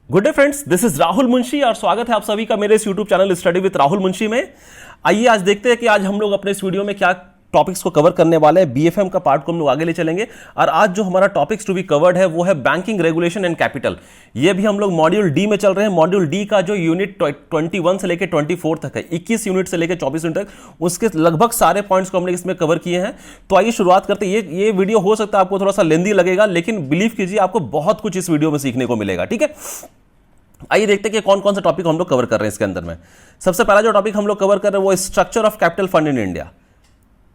Good day friends, this is Rahul Munshi और स्वागत है आप सभी का मेरे इस YouTube channel study with Rahul Munshi में। आइए आज देखते हैं कि आज हम लोग अपने इस वीडियो में क्या टॉपिक्स को कवर करने वाले हैं। बीएफएम का पार्ट को हम लोग आगे ले चलेंगे और आज जो हमारा टॉपिक्स टू बी कवर्ड है वो है बैंकिंग रेगुलेशन एंड कैपिटल। ये भी हम लोग मॉड्यूल डी में चल रहे हैं। मॉड्यूल डी का जो यूनिट 21 से लेकर 24 तक है, 21 यूनिट से लेकर 24 यूनिट तक, उसके लगभग सारे पॉइंट्स को हमने इसमें कवर किए हैं। तो आइए शुरुआत करते हैं। ये वीडियो हो सकता है आपको थोड़ा सा लेंदी लगेगा, लेकिन बिलीव कीजिए आपको बहुत कुछ इस वीडियो में सीखने को मिलेगा। ठीक है, आइए देखते हैं कि कौन कौन से टॉपिक हम लोग कवर कर रहे हैं इसके अंदर में। सबसे पहला जो टॉपिक हम लोग कवर कर रहे हैं वो structure of capital fund in India.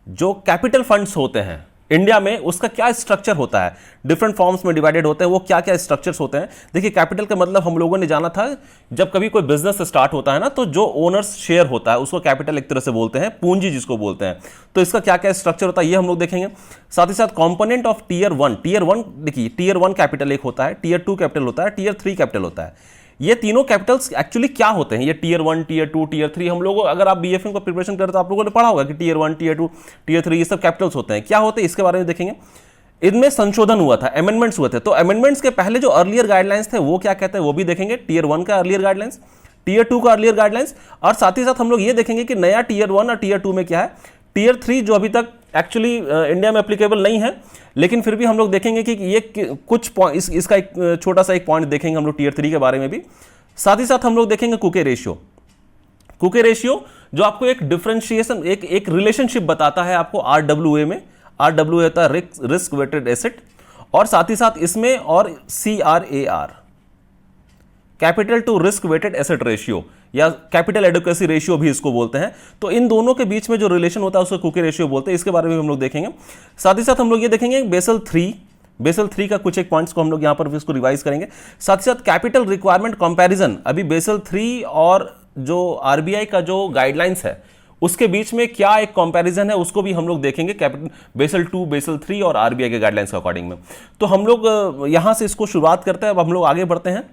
जो कैपिटल फंड्स होते हैं इंडिया में उसका क्या स्ट्रक्चर होता है, डिफरेंट फॉर्म्स में डिवाइडेड होते हैं, वो क्या क्या स्ट्रक्चर्स होते हैं। देखिए, कैपिटल का मतलब हम लोगों ने जाना था, जब कभी कोई बिजनेस स्टार्ट होता है ना, तो जो ओनर्स शेयर होता है उसको कैपिटल एक तरह से बोलते हैं, पूंजी जिसको बोलते हैं। तो इसका क्या क्या स्ट्रक्चर होता है ये हम लोग देखेंगे। साथ ही साथ कंपोनेंट ऑफ टीयर वन। देखिए, टीयर 1 कैपिटल एक होता है, टीयर 2 कैपिटल होता है, टीयर 3 कैपिटल होता है। ये तीनों कैपिटल्स एक्चुअली क्या होते हैं, ये टीयर 1, टीयर 2, टीयर 3, हम लोग अगर आप बीएफएम को प्रिपरेशन करते तो आप लोगों ने पढ़ा होगा कि टीयर 1, टीयर 2, टीयर 3 ये सब कैपिटल्स होते हैं। क्या होते हैं इसके बारे में देखेंगे। इनमें संशोधन हुआ था, अमेंडमेंट्स हुए थे, तो अमेंडमेंट्स के पहले जो अर्लियर गाइडलाइंस थे वो क्या कहते हैं वो भी देखेंगे। टीयर 1 का अर्लियर गाइडलाइंस, टीयर 2 का अर्लियर गाइडलाइंस, और साथ ही साथ हम लोग ये देखेंगे कि नया टीयर 1 और टीयर 2 में क्या है। टीयर 3 जो अभी तक एक्चुअली इंडिया में एप्लीकेबल नहीं है, लेकिन फिर भी हम लोग देखेंगे कि ये कुछ इसका एक छोटा सा एक पॉइंट देखेंगे हम लोग टीयर 3 के बारे में भी। साथ ही साथ हम लोग देखेंगे कुके रेशियो। कुके रेशियो जो आपको एक डिफरेंशिएशन, एक रिलेशनशिप बताता है आपको आरडब्ल्यूए में। आरडब्ल्यूए होता है रिस्क वेटेड एसेट, और साथ ही साथ इसमें और CRAR, capital to risk weighted asset ratio, या कैपिटल एडुकेसी रेशियो भी इसको बोलते हैं। तो इन दोनों के बीच में जो रिलेशन होता है उसको कुके रेशियो बोलते हैं। इसके बारे में हम लोग देखेंगे। साथ ही साथ हम लोग ये देखेंगे बेसल 3 का कुछ एक पॉइंट्स को हम लोग यहां पर इसको रिवाइज करेंगे। साथ ही साथ कैपिटल रिक्वायरमेंट कंपैरिजन, अभी बेसल 3 और जो आरबीआई का जो गाइडलाइंस है उसके बीच में क्या एक कंपैरिजन है उसको भी हम लोग देखेंगे, कैपिटल बेसल 2, बेसल 3 और आरबीआई के गाइडलाइंस के अकॉर्डिंग में। तो हम लोग यहां से इसको शुरुआत करते हैं, अब हम लोग आगे बढ़ते हैं।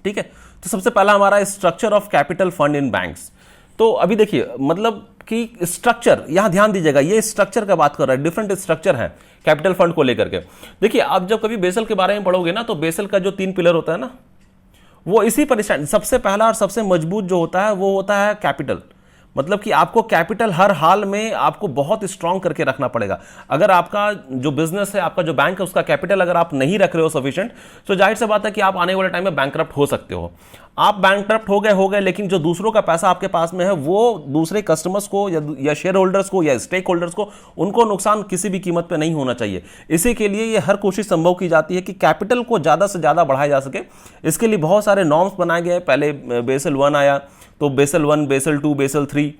ठीक है, तो सबसे पहला हमारा structure of capital fund in banks. तो अभी देखिए, मतलब कि स्ट्रक्चर, यहां ध्यान दीजिएगा, ये स्ट्रक्चर का बात कर रहा है, डिफरेंट स्ट्रक्चर है कैपिटल फंड को लेकर के। देखिए, आप जब कभी बेसल के बारे में पढ़ोगे ना, तो बेसल का जो 3 पिलर होता है ना, वो इसी पर सबसे पहला और सबसे मजबूत जो होता है वो होता है कैपिटल। मतलब कि आपको कैपिटल हर हाल में आपको बहुत स्ट्रांग करके रखना पड़ेगा। अगर आपका जो बिजनेस है, आपका जो बैंक है, उसका कैपिटल अगर आप नहीं रख रहे हो सफिशिएंट, तो जाहिर सी बात है कि आप आने वाले टाइम में बैंकरप्ट हो सकते हो। आप बैंकरप्ट हो गए, लेकिन जो दूसरों का पैसा आपके पास में है वो दूसरे कस्टमर्स को या शेयर होल्डर्स को या स्टेक होल्डर्स को, उनको नुकसान किसी भी कीमत पे नहीं होना चाहिए। इसी के लिए ये हर कोशिश संभव की जाती है कि कैपिटल को ज़्यादा से ज़्यादा बढ़ाया जा सके। इसके लिए बहुत सारे नॉर्म्स बनाए गए। पहले बेसल 1 आया, तो बेसल 1, बेसल 2, बेसल 3।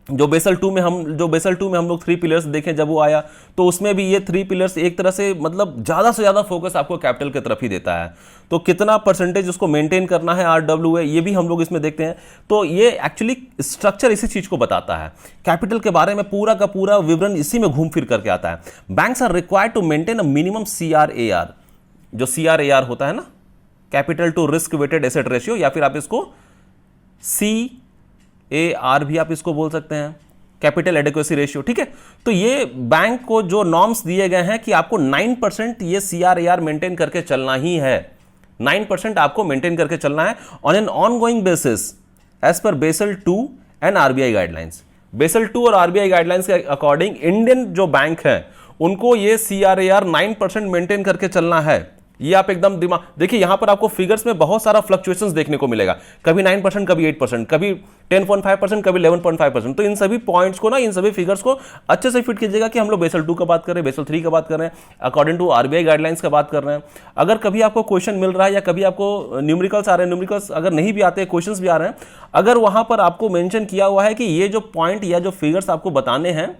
जो बेसल 2 में हम लोग 3 पिलर्स देखें, जब वो आया तो उसमें भी ये 3 पिलर्स एक तरह से मतलब ज़्यादा से ज़्यादा फोकस आपको कैपिटल की तरफ ही देता है। तो कितना परसेंटेज उसको मेंटेन करना है आरडब्ल्यूए, ये भी हम लोग इसमें देखते हैं। तो ये एक्चुअली स्ट्रक्चर इसी चीज़ को बताता है। कैपिटल के बारे में पूरा का पूरा विवरण इसी में घूम फिर करके आता है। Banks are required to maintain a minimum CRAR. जो सीआरएआर होता है ना, capital to risk weighted asset ratio, या फिर आप इसको CAR भी आप इसको बोल सकते हैं, कैपिटल एडिक्वेसी रेशियो। ठीक है, तो ये बैंक को जो नॉर्म्स दिए गए हैं कि आपको 9% ये CRAR मेंटेन करके चलना ही है। 9% आपको मेंटेन करके चलना है on an ongoing basis as per Basel 2 and RBI guidelines. Basel 2 और आरबीआई गाइडलाइंस के अकॉर्डिंग इंडियन जो बैंक है उनको ये CRAR 9% मेंटेन करके चलना है। ये आप एकदम दिमाग देखिए, यहां पर आपको फिगर्स में बहुत सारा फ्लक्चुएशंस देखने को मिलेगा। कभी 9%, कभी 8%, कभी 10.5%, कभी 11.5%। तो इन सभी पॉइंट्स को ना, इन सभी फिगर्स को अच्छे से फिट कीजिएगा कि हम लोग बेसल 2 का बात कर रहे हैं, बेसल 3 का बात कर रहे हैं, अकॉर्डिंग टू आरबीआई गाइडलाइंस का बात कर रहे हैं। अगर कभी आपको क्वेश्चन मिल रहा है या कभी आपको न्यूमेरिकल्स आ रहे हैं, न्यूमेरिकल्स अगर नहीं भी आते, क्वेश्चंस भी आ रहे हैं, अगर वहां पर आपको मेंशन किया हुआ है कि ये जो पॉइंट या जो फिगर्स आपको बताने हैं,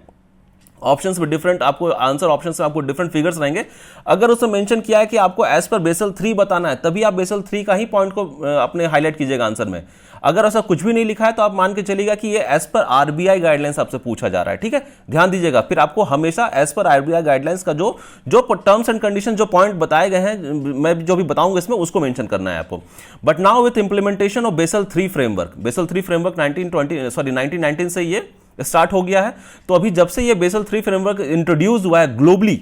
ऑप्शंस में डिफरेंट आपको आंसर ऑप्शंस में आपको डिफरेंट फिगर्स रहेंगे, अगर उसमें मेंशन किया है कि आपको एज पर बेसल 3 बताना है, तभी आप बेसल 3 का ही पॉइंट को अपने हाईलाइट कीजिएगा आंसर में। अगर ऐसा कुछ भी नहीं लिखा है तो आप मान के चलिएगा कि ये एज पर आरबीआई गाइडलाइंस आपसे पूछा जा रहा है। ठीक है, ध्यान दीजिएगा। फिर आपको हमेशा एज पर आरबीआई गाइडलाइंस का जो टर्म्स एंड कंडीशन, जो पॉइंट बताए गए हैं, मैं जो भी बताऊंगा इसमें, उसको मेंशन करना है आपको। But now with implementation of Basel 3 framework, Basel 3 framework 1919 से ये स्टार्ट हो गया है। तो अभी जब से ये बेसल 3 फ्रेमवर्क इंट्रोड्यूस हुआ है ग्लोबली,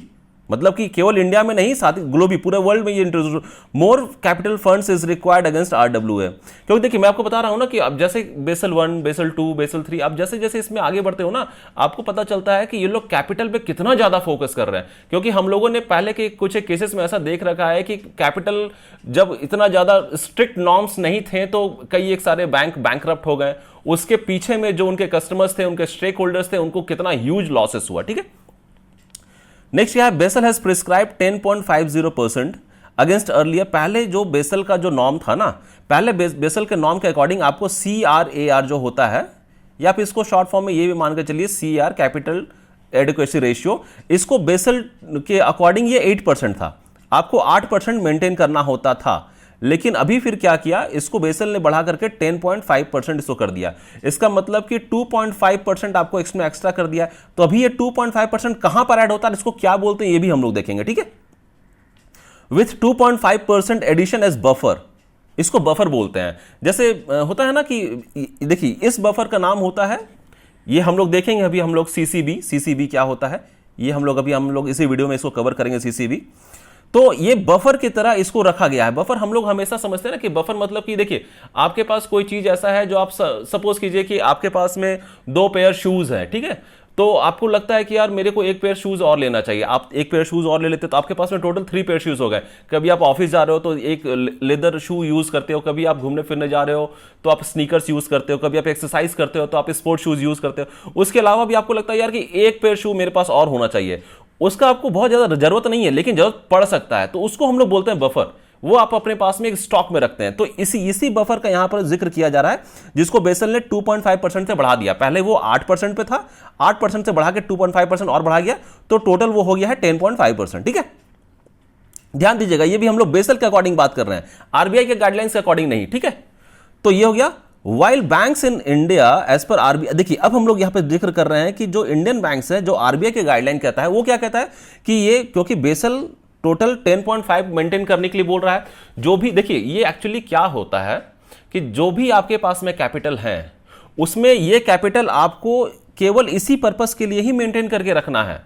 मतलब कि केवल इंडिया में नहीं, साथ ही ग्लोबली पूरे वर्ल्ड में ये introduce, more capital funds is required against RWA. क्योंकि देखिए मैं आपको बता रहा हूं ना कि अब जैसे बेसल 1, बेसल 2, बेसल 3, आप जैसे जैसे इसमें आगे बढ़ते हो ना, आपको पता चलता है कि ये लोग कैपिटल पे कितना ज्यादा फोकस कर रहे हैं। क्योंकि हम लोगों ने पहले के कुछ केसेस में ऐसा देख रखा है कि कैपिटल जब इतना ज्यादा स्ट्रिक्ट नॉर्म्स नहीं थे तो कई एक सारे बैंक बैंकरप्ट हो गए, उसके पीछे में जो उनके कस्टमर्स थे, उनके स्टेक होल्डर्स थे, उनको कितना ह्यूज लॉसेस हुआ। ठीक है, नेक्स्ट यह Basel has prescribe 10.50% against earlier. पहले जो बेसल का जो नॉर्म था ना, पहले बेसल के नॉर्म के अकॉर्डिंग आपको CRAR जो होता है, या फिर इसको शॉर्ट फॉर्म में ये भी मान के चलिए CR कैपिटल एडिक्वेसी रेशियो, इसको बेसल के अकॉर्डिंग ये 8% था, आपको 8% मेंटेन करना होता था। लेकिन अभी फिर क्या किया, इसको बेसल ने बढ़ा करके 10.5% इसको कर दिया। इसका मतलब कि 2.5% आपको इसमें एक्स्ट्रा कर दिया। तो अभी ये 2.5% कहां पर ऐड होता है, इसको क्या बोलते हैं ये भी हम लोग देखेंगे। ठीक है, विथ 2.5% एडिशन एज बफर, इसको बफर बोलते हैं। जैसे होता है ना कि देखिए इस बफर का नाम होता है, ये हम लोग देखेंगे अभी, हम लोग सीसीबी क्या होता है ये हम लोग इसी वीडियो में इसको कवर करेंगे सीसीबी। तो ये बफर की तरह इसको रखा गया है। बफर हम लोग हमेशा समझते हैं ना कि बफर मतलब कि देखिए आपके पास कोई चीज ऐसा है जो आप सपोज कीजिए कि आपके पास में 2 पेयर शूज है, ठीक है, तो आपको लगता है कि यार मेरे को 1 पेयर शूज और लेना चाहिए, आप 1 पेयर शूज और ले लेते तो आपके पास में टोटल 3 पेयर शूज हो गए। कभी आप ऑफिस जा रहे हो तो एक लेदर शू यूज करते हो, कभी आप घूमने फिरने जा रहे हो तो आप स्नीकर्स यूज करते हो, कभी आप एक्सरसाइज करते हो तो आप स्पोर्ट शूज यूज करते हो। उसके अलावा भी आपको लगता है यार कि 1 पेयर शू मेरे पास और होना चाहिए, उसका आपको बहुत ज्यादा जरूरत नहीं है लेकिन जरूरत पड़ सकता है, तो उसको हम लोग बोलते हैं बफर। वो आप अपने पास में एक स्टॉक में रखते हैं। तो इसी बफर का यहां पर जिक्र किया जा रहा है, जिसको बेसल ने 2.5% से बढ़ा दिया। पहले वो 8% पे था, 8% से बढ़ा के 2.5% और बढ़ा गया, तो टोटल वो हो गया है 10.5%। ठीक है, ध्यान दीजिएगा, ये भी हम लोग बेसल के अकॉर्डिंग बात कर रहे हैं, आरबीआई के गाइडलाइंस के अकॉर्डिंग नहीं। ठीक है, तो ये हो गया। While banks in India as per RBI, देखिए अब हम लोग यहां पे जिक्र कर रहे हैं कि जो इंडियन बैंक्स है, जो आरबीआई के गाइडलाइन कहता है, वो क्या कहता है कि ये क्योंकि बेसल टोटल 10.5 मेंटेन करने के लिए बोल रहा है। जो भी देखिए ये एक्चुअली क्या होता है कि जो भी आपके पास में कैपिटल है, उसमें ये कैपिटल आपको केवल इसी पर्पस के लिए ही मेंटेन करके रखना है।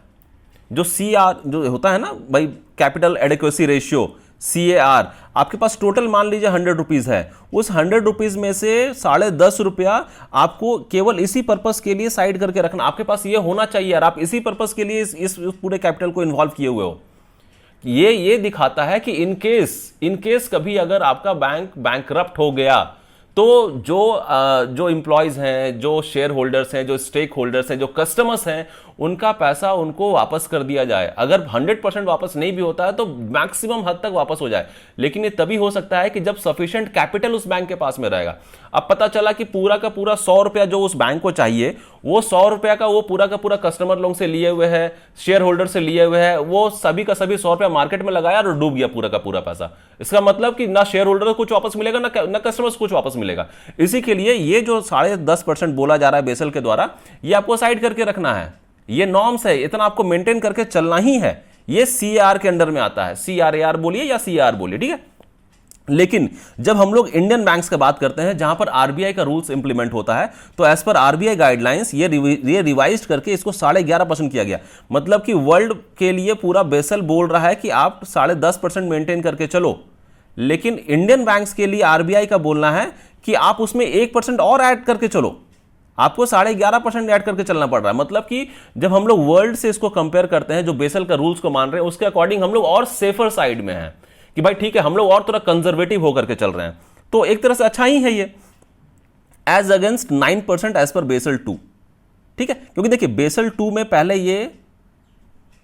जो CR जो होता है ना भाई, कैपिटल एडिक्वेसी रेशियो, CAR, आपके पास टोटल मान लीजिए 100 रुपीज है, उस 100 रुपीज में से 10.5 रुपया आपको केवल इसी पर्पस के लिए साइड करके रखना। आपके पास ये होना चाहिए यार, आप इसी पर्पस के लिए इस पूरे कैपिटल को इन्वॉल्व किए हुए हो। ये दिखाता है कि इन केस कभी अगर आपका बैंक बैंकरप्ट हो गया तो जो एम्प्लॉयज हैं, जो शेयर होल्डर्स हैं, जो स्टेक होल्डर्स हैं, जो कस्टमर्स हैं, उनका पैसा उनको वापस कर दिया जाए। अगर 100% वापस नहीं भी होता है तो मैक्सिमम हद तक वापस हो जाए, लेकिन ये तभी हो सकता है कि जब सफिशिएंट कैपिटल उस बैंक के पास में रहेगा। अब पता चला कि पूरा का पूरा 100 रुपया जो उस बैंक को चाहिए, वो 100 रुपया का वो पूरा का पूरा कस्टमर लोगों से लिए हुए है, शेयर होल्डर से लिए हुए है, वो सभी का सभी 100 रुपया मार्केट में लगाया और डूब गया पूरा का पूरा पैसा। इसका मतलब कि ना शेयर होल्डर को कुछ वापस मिलेगा, ना कस्टमर्स को कुछ वापस मिलेगा। इसी के लिए ये जो 10.5% बोला जा रहा है बेसल के द्वारा, ये आपको साइड करके रखना है। ये नॉर्म्स है, इतना आपको मेंटेन करके चलना ही है। ये CAR के अंडर में आता है, CRAR बोलिए या CR बोलिए, ठीक है। लेकिन जब हम लोग इंडियन बैंक्स की बात करते हैं, जहां पर आरबीआई का रूल्स इंप्लीमेंट होता है, तो एज पर आरबीआई गाइडलाइंस ये रिवाइज्ड करके इसको 11.5% किया गया। मतलब कि वर्ल्ड के लिए पूरा बेसल बोल रहा है कि आप 10.5% मेंटेन करके चलो, लेकिन इंडियन बैंक्स के लिए आरबीआई का बोलना है कि आप उसमें 1% और ऐड करके चलो, आपको 11.5% ऐड करके चलना पड़ रहा है। मतलब कि जब हम लोग वर्ल्ड से इसको कंपेयर करते हैं, जो बेसल का रूल्स को मान रहे हैं, उसके अकॉर्डिंग हम लोग और सेफर साइड में हैं कि भाई ठीक है, हम लोग और थोड़ा कंजर्वेटिव होकर के चल रहे हैं। तो एक तरह से अच्छा ही है ये, as against 9% as per Basel 2, ठीक है। क्योंकि देखिए बेसल 2 में पहले ये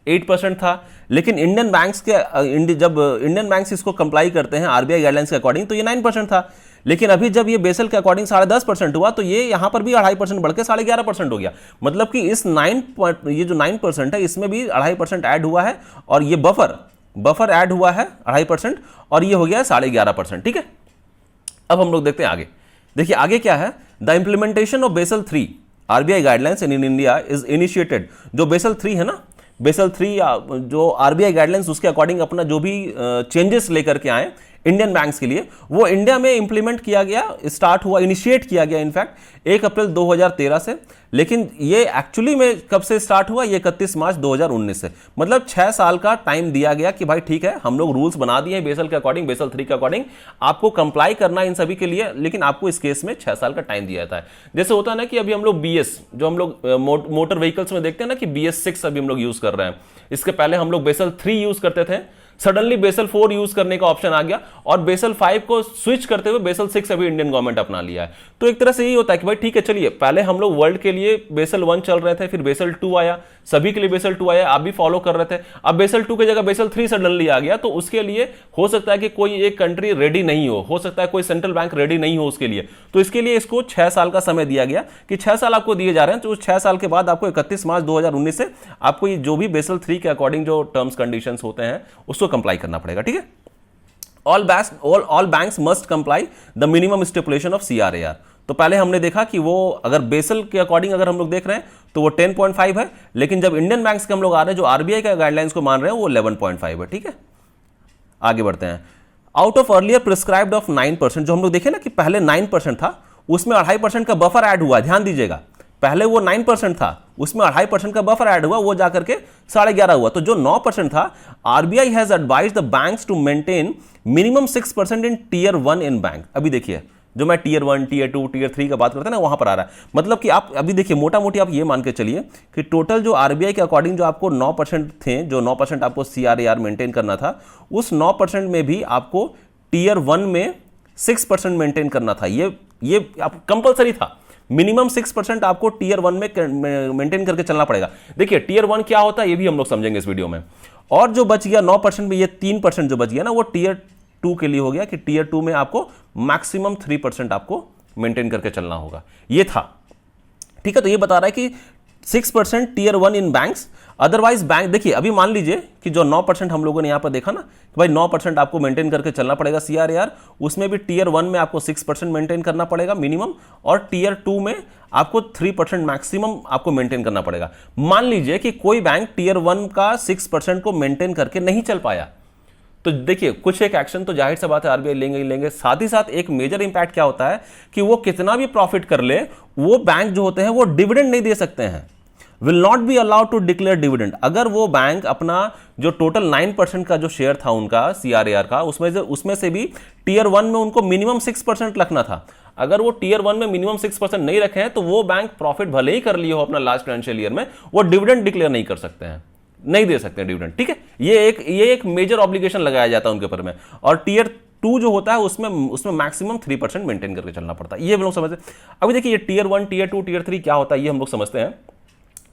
8% था, लेकिन इंडियन बैंक्स के जब इंडियन बैंक्स इसको कंप्लाई करते हैं आरबीआई गाइडलाइंस के अकॉर्डिंग, तो ये 9% था। लेकिन अभी जब ये बेसल के अकॉर्डिंग 10.5% हुआ, तो ये यहां पर भी 2.5% बढ़ के 11.5% हो गया। मतलब कि इस ये जो 9% है, इसमें भी 2.5% ऐड हुआ है, और ये बफर ऐड हुआ है 2.5%, और ये हो गया 11.5%, ठीक है। अब हम लोग देखते हैं आगे। देखिए आगे क्या है, the implementation of Basel 3 RBI guidelines in India is initiated. जो बेसल 3 है ना, बेसल 3 जो आरबीआई गाइडलाइंस उसके अकॉर्डिंग अपना जो भी चेंजेस लेकर के आए, इंडियन बैंक्स के लिए, वो इंडिया में इंप्लीमेंट किया गया, स्टार्ट हुआ, इनिशिएट किया गया इनफैक्ट 1 अप्रैल 2013 से। लेकिन ये एक्चुअली में कब से स्टार्ट हुआ, ये 31 मार्च 2019 से। मतलब 6 साल का टाइम दिया गया कि भाई ठीक है, हम लोग रूल्स बना दिए हैं बेसल के अकॉर्डिंग, बेसल 3 के अकॉर्डिंग आपको कंप्लाई करना इन सभी के लिए, लेकिन आपको इस केस में 6 साल का टाइम दिया जाता है। जैसे होता है ना कि अभी हम लोग बीएस, जो हम लोग मोटर व्हीकल्स में देखते हैं ना कि BS6 अभी हम लोग यूज कर रहे हैं, इसके पहले हम लोग बेसल 3 यूज करते थे, सडनली बेसल 4 यूज करने का ऑप्शन आ गया और बेसल 5 को स्विच करते हुए बेसल 6 अभी इंडियन गवर्नमेंट अपना लिया है। तो एक तरह से यही होता है कि भाई ठीक है, चलिए पहले हम लोग वर्ल्ड के लिए बेसल 1 चल रहे थे, फिर बेसल 2 आया, सभी के लिए बेसल 2 आया, आप भी फॉलो कर रहे थे। अब बेसल 2 की जगह बेसल 3 सडनली आ गया, तो उसके लिए हो सकता है कि कोई एक कंट्री रेडी नहीं हो सकता है कोई सेंट्रल बैंक रेडी नहीं हो उसके लिए, तो इसके लिए इसको 6 साल का समय दिया गया कि 6 साल आपको दिए जा रहे हैं। तो उस 6 साल के बाद आपको 31 मार्च 2019 से आपको ये जो भी बेसल 3 के अकॉर्डिंग जो टर्म्स कंडीशंस होते हैं उसको कंप्लाई करना पड़ेगा। ठीक है, all banks must comply the minimum stipulation of CRAR। तो पहले हमने देखा कि वो अगर बेसल के अकॉर्डिंग अगर हम लोग देख रहे हैं तो वो 10.5 है, लेकिन जब इंडियन बैंक्स के हम लोग आ रहे हैं जो RBI के गाइडलाइंस को मान रहे हैं वो 11.5 है। ठीक है, आगे बढ़ते हैं। Out of earlier prescribed of 9%, जो हम लोग देखे ना कि पहले 9% था, उसमें 2.5% का बफर ऐड हुआ, ध्यान दीजिएगा, पहले वो 9% था, उसमें 2.5% का बफर ऐड हुआ, वो जाकर के 11.5 हुआ। तो जो 9% था, RBI has advised the banks to maintain minimum 6% in tier 1 in bank. अभी देखिए, जो मैं टियर 1, टियर 2, टियर 3 का बात करते हैं ना, वहां पर आ रहा है। मतलब कि आप अभी देखिए, मोटा मोटी आप ये मान के चलिए कि टोटल जो RBI के अकॉर्डिंग जो आपको 9% थे, जो 9% आपको CRAR मेंटेन करना था, उस 9% में भी आपको टियर 1 में 6% मेंटेन करना था। ये कंपलसरी था, मिनिमम 6% आपको टियर 1 में मेंटेन करके चलना पड़ेगा। देखिए टियर 1 क्या होता है ये भी हम लोग समझेंगे इस वीडियो में। और जो बच गया 9% में, ये 3% जो बच गया ना, वो टियर 2 के लिए हो गया कि टियर 2 में आपको मैक्सिमम 3% आपको मेंटेन करके चलना होगा, ये था। ठीक है, तो ये बता रहा है कि 6% टियर 1 इन बैंक्स, अदरवाइज बैंक, देखिए अभी मान लीजिए कि जो 9% हम लोगों ने यहां पर देखा ना कि भाई 9% आपको मेंटेन करके चलना पड़ेगा CRAR, उसमें भी टियर 1 में आपको 6% मेंटेन करना पड़ेगा मिनिमम, और टियर 2 में आपको 3% मैक्सिमम आपको मेंटेन करना पड़ेगा। मान लीजिए कि कोई बैंक टियर 1 का 6% को मेंटेन करके नहीं चल पाया, तो देखिए कुछ एक एक्शन तो जाहिर सी बात है RBI लेंगे। साथ ही साथ एक मेजर इंपैक्ट क्या होता है कि वो कितना भी प्रॉफिट कर ले, वो बैंक जो होते हैं वो डिविडेंड नहीं दे सकते हैं, will not be allowed to declare dividend. अगर वो बैंक अपना जो टोटल 9% का जो शेयर था उनका CRAR का, उसमें से भी टियर 1 में उनको मिनिमम 6% रखना था। अगर वो टियर 1 में मिनिमम 6% नहीं रखे हैं तो वो बैंक प्रॉफिट भले ही कर लिए हो अपना लास्ट फाइनेंशियल ईयर में, वो डिविडेंड डिक्लेयर नहीं कर सकते हैं, नहीं दे सकते हैं डिविडेंड। ठीक है, ये एक मेजर ऑब्लिगेशन लगाया जाता है उनके ऊपर में। और टियर 2 जो होता है उसमें मैक्सिमम 3% मेंटेन करके चलना पड़ता है, ये हम लोग समझते हैं। अभी देखिए ये टियर 1, टियर 2, टियर 3 क्या होता है ये हम लोग समझते हैं।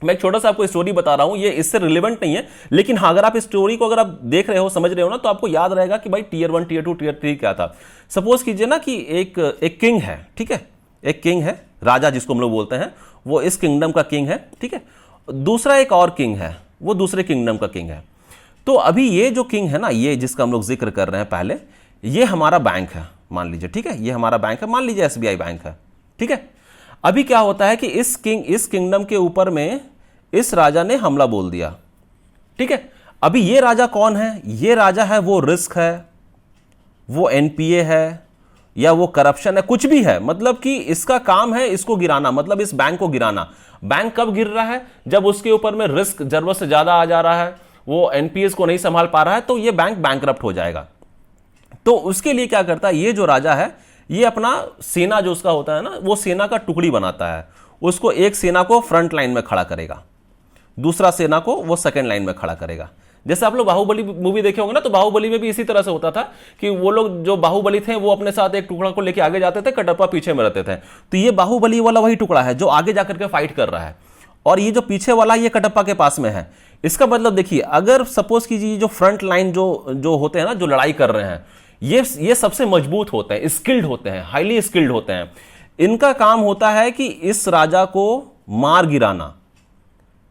मैं एक छोटा सा आपको स्टोरी बता रहा हूं, ये इससे रिलेवेंट नहीं है, लेकिन हाँ अगर आप इस स्टोरी को अगर आप देख रहे हो, समझ रहे हो ना, तो आपको याद रहेगा कि भाई टियर 1, टियर 2, टियर 3 क्या था। सपोज कीजिए ना कि एक किंग है, ठीक है, एक किंग है, राजा जिसको हम लोग बोलते हैं, वो इस किंगडम का किंग है। ठीक है, दूसरा एक और किंग है, वो दूसरे किंगडम का किंग है। तो अभी ये जो किंग है ना, ये जिसका हम लोग जिक्र कर रहे हैं पहले, ये हमारा बैंक है मान लीजिए। ठीक है, ये हमारा बैंक है, मान लीजिए SBI बैंक है। ठीक है, अभी क्या होता है कि इस किंगडम के ऊपर में इस राजा ने हमला बोल दिया। ठीक है, अभी ये राजा कौन है? ये राजा है, वो रिस्क है, वो NPA है, या वो करप्शन है, कुछ भी है। मतलब कि इसका काम है इसको गिराना, मतलब इस बैंक को गिराना। बैंक कब गिर रहा है? जब उसके ऊपर में रिस्क जरूरत से ज्यादा आ जा रहा है, वो NPAs को नहीं संभाल पा रहा है, तो ये बैंक बैंकरप्ट हो जाएगा। तो उसके लिए क्या करता है ये जो राजा है, ये अपना सेना जो उसका होता है ना, वो सेना का टुकड़ी बनाता है। उसको एक सेना को फ्रंट लाइन में खड़ा करेगा, दूसरा सेना को वो सेकंड लाइन में खड़ा करेगा। जैसे आप लोग बाहुबली मूवी देखे होंगे ना, तो बाहुबली में भी इसी तरह से होता था कि वो लोग जो बाहुबली थे वो अपने साथ एक टुकड़ा को लेके आगे जाते थे, कटप्पा पीछे में रहते थे। तो ये बाहुबली वाला वही टुकड़ा है जो आगे जाकर के फाइट कर रहा है, और ये जो पीछे वाला ये कटप्पा के पास में है। इसका मतलब देखिए, अगर सपोज कीजिए जो फ्रंट लाइन जो होते हैं ना, जो लड़ाई कर रहे हैं, ये सबसे मजबूत होते हैं, स्किल्ड होते हैं, हाईली स्किल्ड होते हैं। इनका काम होता है कि इस राजा को मार गिराना।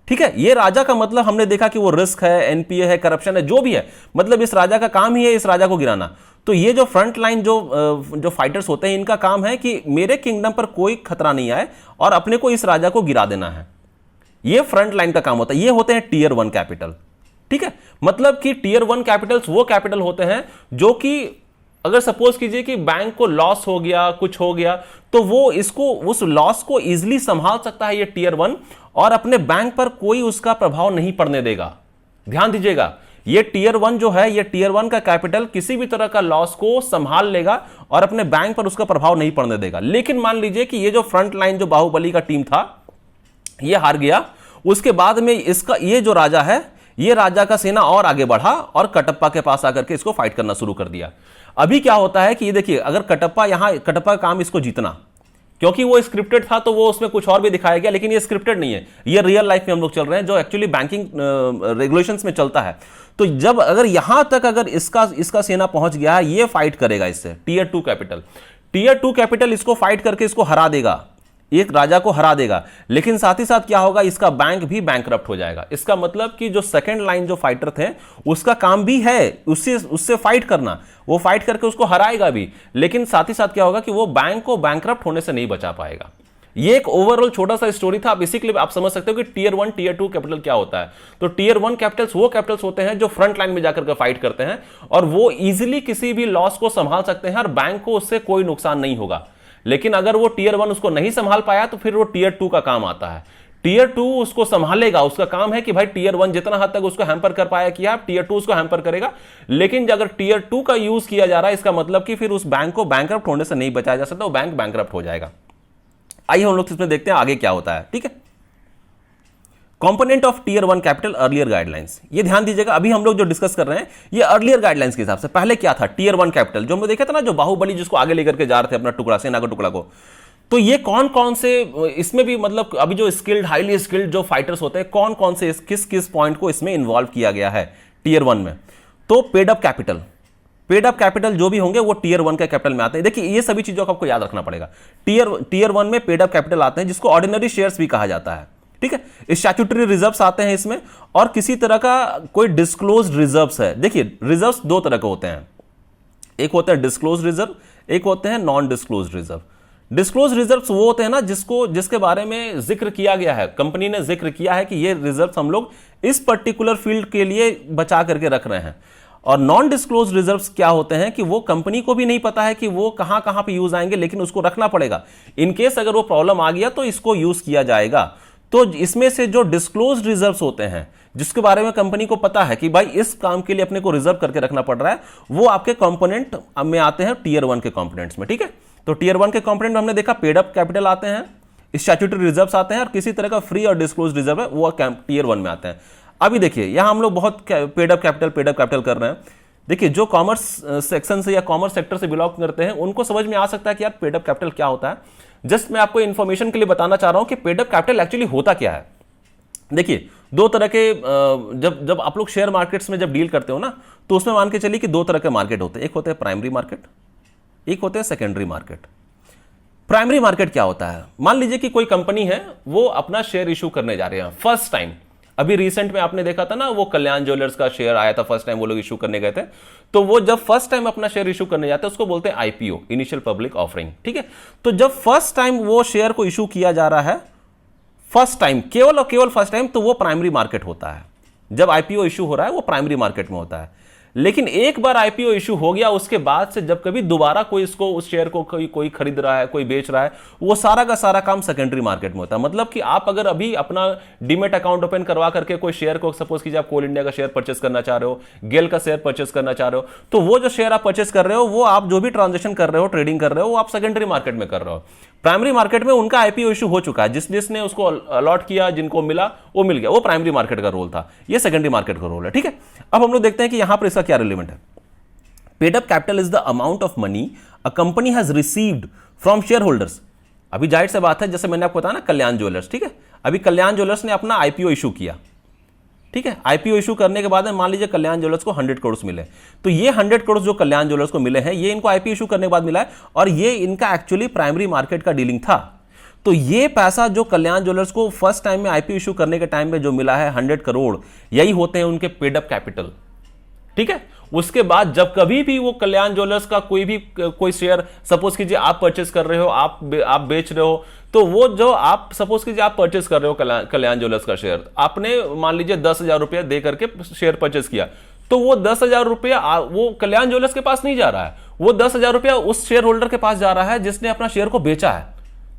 ठीक है, ये राजा का मतलब हमने देखा कि वो रिस्क है, NPA है, करप्शन है, जो भी है, मतलब इस राजा का काम ही है इस राजा को गिराना। तो ये जो फ्रंट लाइन जो फाइटर्स होते हैं, इनका काम है कि मेरे किंगडम पर कोई खतरा नहीं आए और अपने को इस राजा को गिरा देना है। ये फ्रंट लाइन का काम होता है। ये होते हैं टियर 1 कैपिटल। ठीक है, मतलब कि टियर 1 कैपिटल्स वो कैपिटल होते हैं जो कि अगर सपोज कीजिए कि बैंक को लॉस हो गया, कुछ हो गया, तो वो इसको उस लॉस को इजीली संभाल सकता है ये टीयर 1, और अपने बैंक पर कोई उसका प्रभाव नहीं पड़ने देगा। ध्यान दीजिएगा, ये टीयर 1 जो है, ये टीयर 1 का कैपिटल किसी भी तरह का लॉस को संभाल लेगा और अपने बैंक पर उसका प्रभाव नहीं पड़ने देगा। लेकिन मान लीजिए कि ये जो फ्रंट लाइन जो बाहुबली का टीम था, ये हार गया, उसके बाद में इसका ये जो राजा है, ये राजा का सेना और आगे बढ़ा और कटप्पा के पास आकर के इसको फाइट करना शुरू कर दिया। अभी क्या होता है कि ये देखिए, अगर कटप्पा का काम इसको जीतना, क्योंकि वो स्क्रिप्टेड था तो वो उसमें कुछ और भी दिखाया गया, लेकिन ये स्क्रिप्टेड नहीं है, ये रियल लाइफ में हम लोग चल रहे हैं जो एक्चुअली बैंकिंग रेगुलेशंस में चलता है। तो जब अगर यहां तक अगर इसका सेना पहुंच गया है, ये फाइट करेगा इससे, टीयर 2 कैपिटल इसको फाइट करके इसको हरा देगा, एक राजा को हरा देगा, लेकिन साथ ही साथ क्या होगा, इसका बैंक भी बैंकरप्ट हो जाएगा। इसका मतलब कि जो सेकंड लाइन जो फाइटर थे, उसका काम भी है उससे फाइट करना, वो फाइट करके उसको हराएगा भी, लेकिन साथ ही साथ क्या होगा कि वो बैंक को बैंकरप्ट होने से नहीं बचा पाएगा। ये एक ओवरऑल छोटा सा स्टोरी था। आप इसी के लिए आप समझ सकते हो कि टीयर 1 टीयर 2 कैपिटल क्या होता है। तो टीयर 1 कैपिटल्स वो कैपिटल्स होते हैं जो फ्रंट लाइन में जाकर के फाइट करते हैं, और वो इजीली किसी भी लॉस को संभाल सकते हैं और बैंक को उससे कोई नुकसान नहीं होगा। लेकिन अगर वो टीयर 1 उसको नहीं संभाल पाया तो फिर वो टीयर 2 का काम आता है। टीयर 2 उसको संभालेगा, उसका काम है कि भाई टीयर 1 जितना हद तक उसको हैम्पर कर पाया किया, टीयर 2 उसको हैम्पर करेगा। लेकिन अगर टीयर 2 का यूज किया जा रहा है, इसका मतलब कि फिर उस बैंक को बैंकरप्ट होने से नहीं बचाया जा सकता, वो बैंक बैंकरप्ट हो जाएगा। आइए हम लोग इसमें देखते हैं आगे क्या होता है। ठीक है, component of tier 1 capital earlier guidelines, ये ध्यान दीजिएगा, अभी हम लोग जो डिस्कस कर रहे हैं ये अर्लियर गाइडलाइंस के हिसाब से। पहले क्या था, टीयर 1 कैपिटल जो हमने देखा था ना, जो बाहुबली जिसको आगे लेकर के जा रहे थे अपना टुकड़ा, सेना का टुकड़ा को, तो ये कौन कौन से इसमें भी मतलब अभी जो स्किल्ड हाईली स्किल्ड जो फाइटर्स होते हैं, कौन कौन से किस किस पॉइंट को इसमें इन्वॉल्व किया गया है टीयर 1 में। तो पेड अप कैपिटल जो भी होंगे वो टीयर 1 के कैपिटल में आते हैं। देखिए ये सभी चीजों को आपको याद रखना पड़ेगा। टीयर 1 में पेड अप कैपिटल आते हैं, जिसको ऑर्डिनरी शेयर्स भी कहा जाता है। ठीक है, स्टैट्यूटरी रिजर्व्स आते हैं इसमें, और किसी तरह का कोई डिस्क्लोज रिजर्व्स है। देखिए रिजर्व्स दो तरह के होते हैं, एक होता है डिस्क्लोज रिजर्व, एक होते हैं non disclose reserve. Disclose reserves वो होते हैं ना जिसके बारे में जिक्र किया गया है, कंपनी ने जिक्र किया है कि ये रिजर्व्स हम लोग इस पर्टिकुलर फील्ड के लिए बचा करके रख रहे हैं। और नॉन डिस्क्लोज रिजर्व्स क्या होते हैं कि वो कंपनी को भी नहीं पता है कि वो कहां कहां पे यूज आएंगे, लेकिन उसको रखना पड़ेगा। इनकेस अगर वो प्रॉब्लम आ गया तो इसको यूज किया जाएगा। तो इसमें से जो डिस्क्लोज रिजर्व्स होते हैं, जिसके बारे में कंपनी को पता है कि भाई इस काम के लिए अपने को रिजर्व करके रखना पड़ रहा है, वो आपके कंपोनेंट में आते हैं टीयर 1 के कंपोनेंट्स में। ठीक है, तो टीयर 1 के कंपोनेंट में हमने देखा पेड अप कैपिटल आते हैं, स्टैट्यूटरी रिजर्व्स आते हैं, और किसी तरह का फ्री और डिस्क्लोज रिजर्व है वो टीयर 1 में आते हैं। अभी देखिए यहां हम लोग बहुत पेड अप कैपिटल कर रहे हैं। देखिए जो कॉमर्स सेक्शन से या कॉमर्स सेक्टर से बिलोंग करते हैं उनको समझ में आ सकता है कि यार पेड अप कैपिटल क्या होता है। जस्ट मैं आपको इन्फॉर्मेशन के लिए बताना चाह रहा हूं कि पेड अप कैपिटल एक्चुअली होता क्या है। देखिए दो तरह के जब आप लोग शेयर मार्केट्स में जब डील करते हो ना, तो उसमें मान के चलिए कि दो तरह के मार्केट होते हैं, एक होते हैं प्राइमरी मार्केट, एक होते हैं सेकेंडरी मार्केट। प्राइमरी मार्केट क्या होता है, मान लीजिए कि कोई कंपनी है वो अपना शेयर इशू करने जा रहे हैं फर्स्ट टाइम। अभी रिसेंट में आपने देखा था ना, वो कल्याण ज्वेलर्स का शेयर आया था, फर्स्ट टाइम वो लोग इशू करने गए थे। तो वो जब फर्स्ट टाइम अपना शेयर इशू करने जाते हैं उसको बोलते हैं आईपीओ, इनिशियल पब्लिक ऑफरिंग। ठीक है, तो जब फर्स्ट टाइम वो शेयर को इशू किया जा रहा है, फर्स्ट टाइम, केवल और केवल फर्स्ट टाइम, तो वो प्राइमरी मार्केट होता है। जब आईपीओ इशू हो रहा है वो प्राइमरी मार्केट में होता है। लेकिन एक बार आईपीओ इशू हो गया, उसके बाद से जब कभी दोबारा कोई इसको उस शेयर को कोई खरीद रहा है, कोई बेच रहा है, वो सारा का सारा काम सेकेंडरी मार्केट में होता है। मतलब कि आप अगर अभी अपना डीमेट अकाउंट ओपन करवा करके कोई शेयर को, सपोज कीजिए आप कोल इंडिया का शेयर परचेस करना चाह रहे हो, गेल का शेयर परचेस करना चाह रहे हो, तो वो जो शेयर आप परचेस कर रहे हो, वो आप जो भी ट्रांजेक्शन कर रहे हो, ट्रेडिंग कर रहे हो, वो आप सेकेंडरी मार्केट में कर रहे हो। प्राइमरी मार्केट में उनका आईपीओ इशू हो चुका है, जिसने उसको अलॉट किया, जिनको मिला वो मिल गया, वो प्राइमरी मार्केट का रोल था, ये सेकेंडरी मार्केट का रोल है। ठीक है, अब हम लोग देखते हैं कि यहां पर इसका क्या रिलेवेंट है। Paid up capital is the amount of money a company has received from share holders. अभी जाहिर से बात है, जैसे मैंने आपको बताया ना कल्याण ज्वेलर्स, ठीक है, अभी कल्याण ज्वेलर्स ने अपना आईपीओ इशू किया। ठीक है, आईपीओ इशू करने के बाद में मान लीजिए कल्याण ज्वेलर्स को 100 करोड़ मिले, तो ये 100 करोड़ जो कल्याण ज्वेलर्स को मिले हैं, ये इनको आईपीओ इशू करने के बाद मिला है, और ये इनका एक्चुअली प्राइमरी मार्केट का डीलिंग था। तो ये पैसा जो कल्याण ज्वेलर्स को फर्स्ट टाइम में आईपीओ इशू करने के टाइम में जो मिला है 100 करोड़, यही होते हैं उनके पेड अप कैपिटल। ठीक है, उसके बाद जब कभी भी वो कल्याण ज्वेलर्स का कोई शेयर, सपोज कीजिए आप परचेस कर रहे हो, आप बेच रहे हो, तो वो जो आप सपोज कीजिए आप परचेस कर रहे हो कल्याण ज्वेलर्स का शेयर, आपने मान लीजिए 10,000 रुपया दे करके शेयर परचेस किया, तो वो 10,000 रुपया वो कल्याण ज्वेलर्स के पास नहीं जा रहा है, वो 10,000 रुपया उस शेयर होल्डर के पास जा रहा है जिसने अपना शेयर को बेचा है।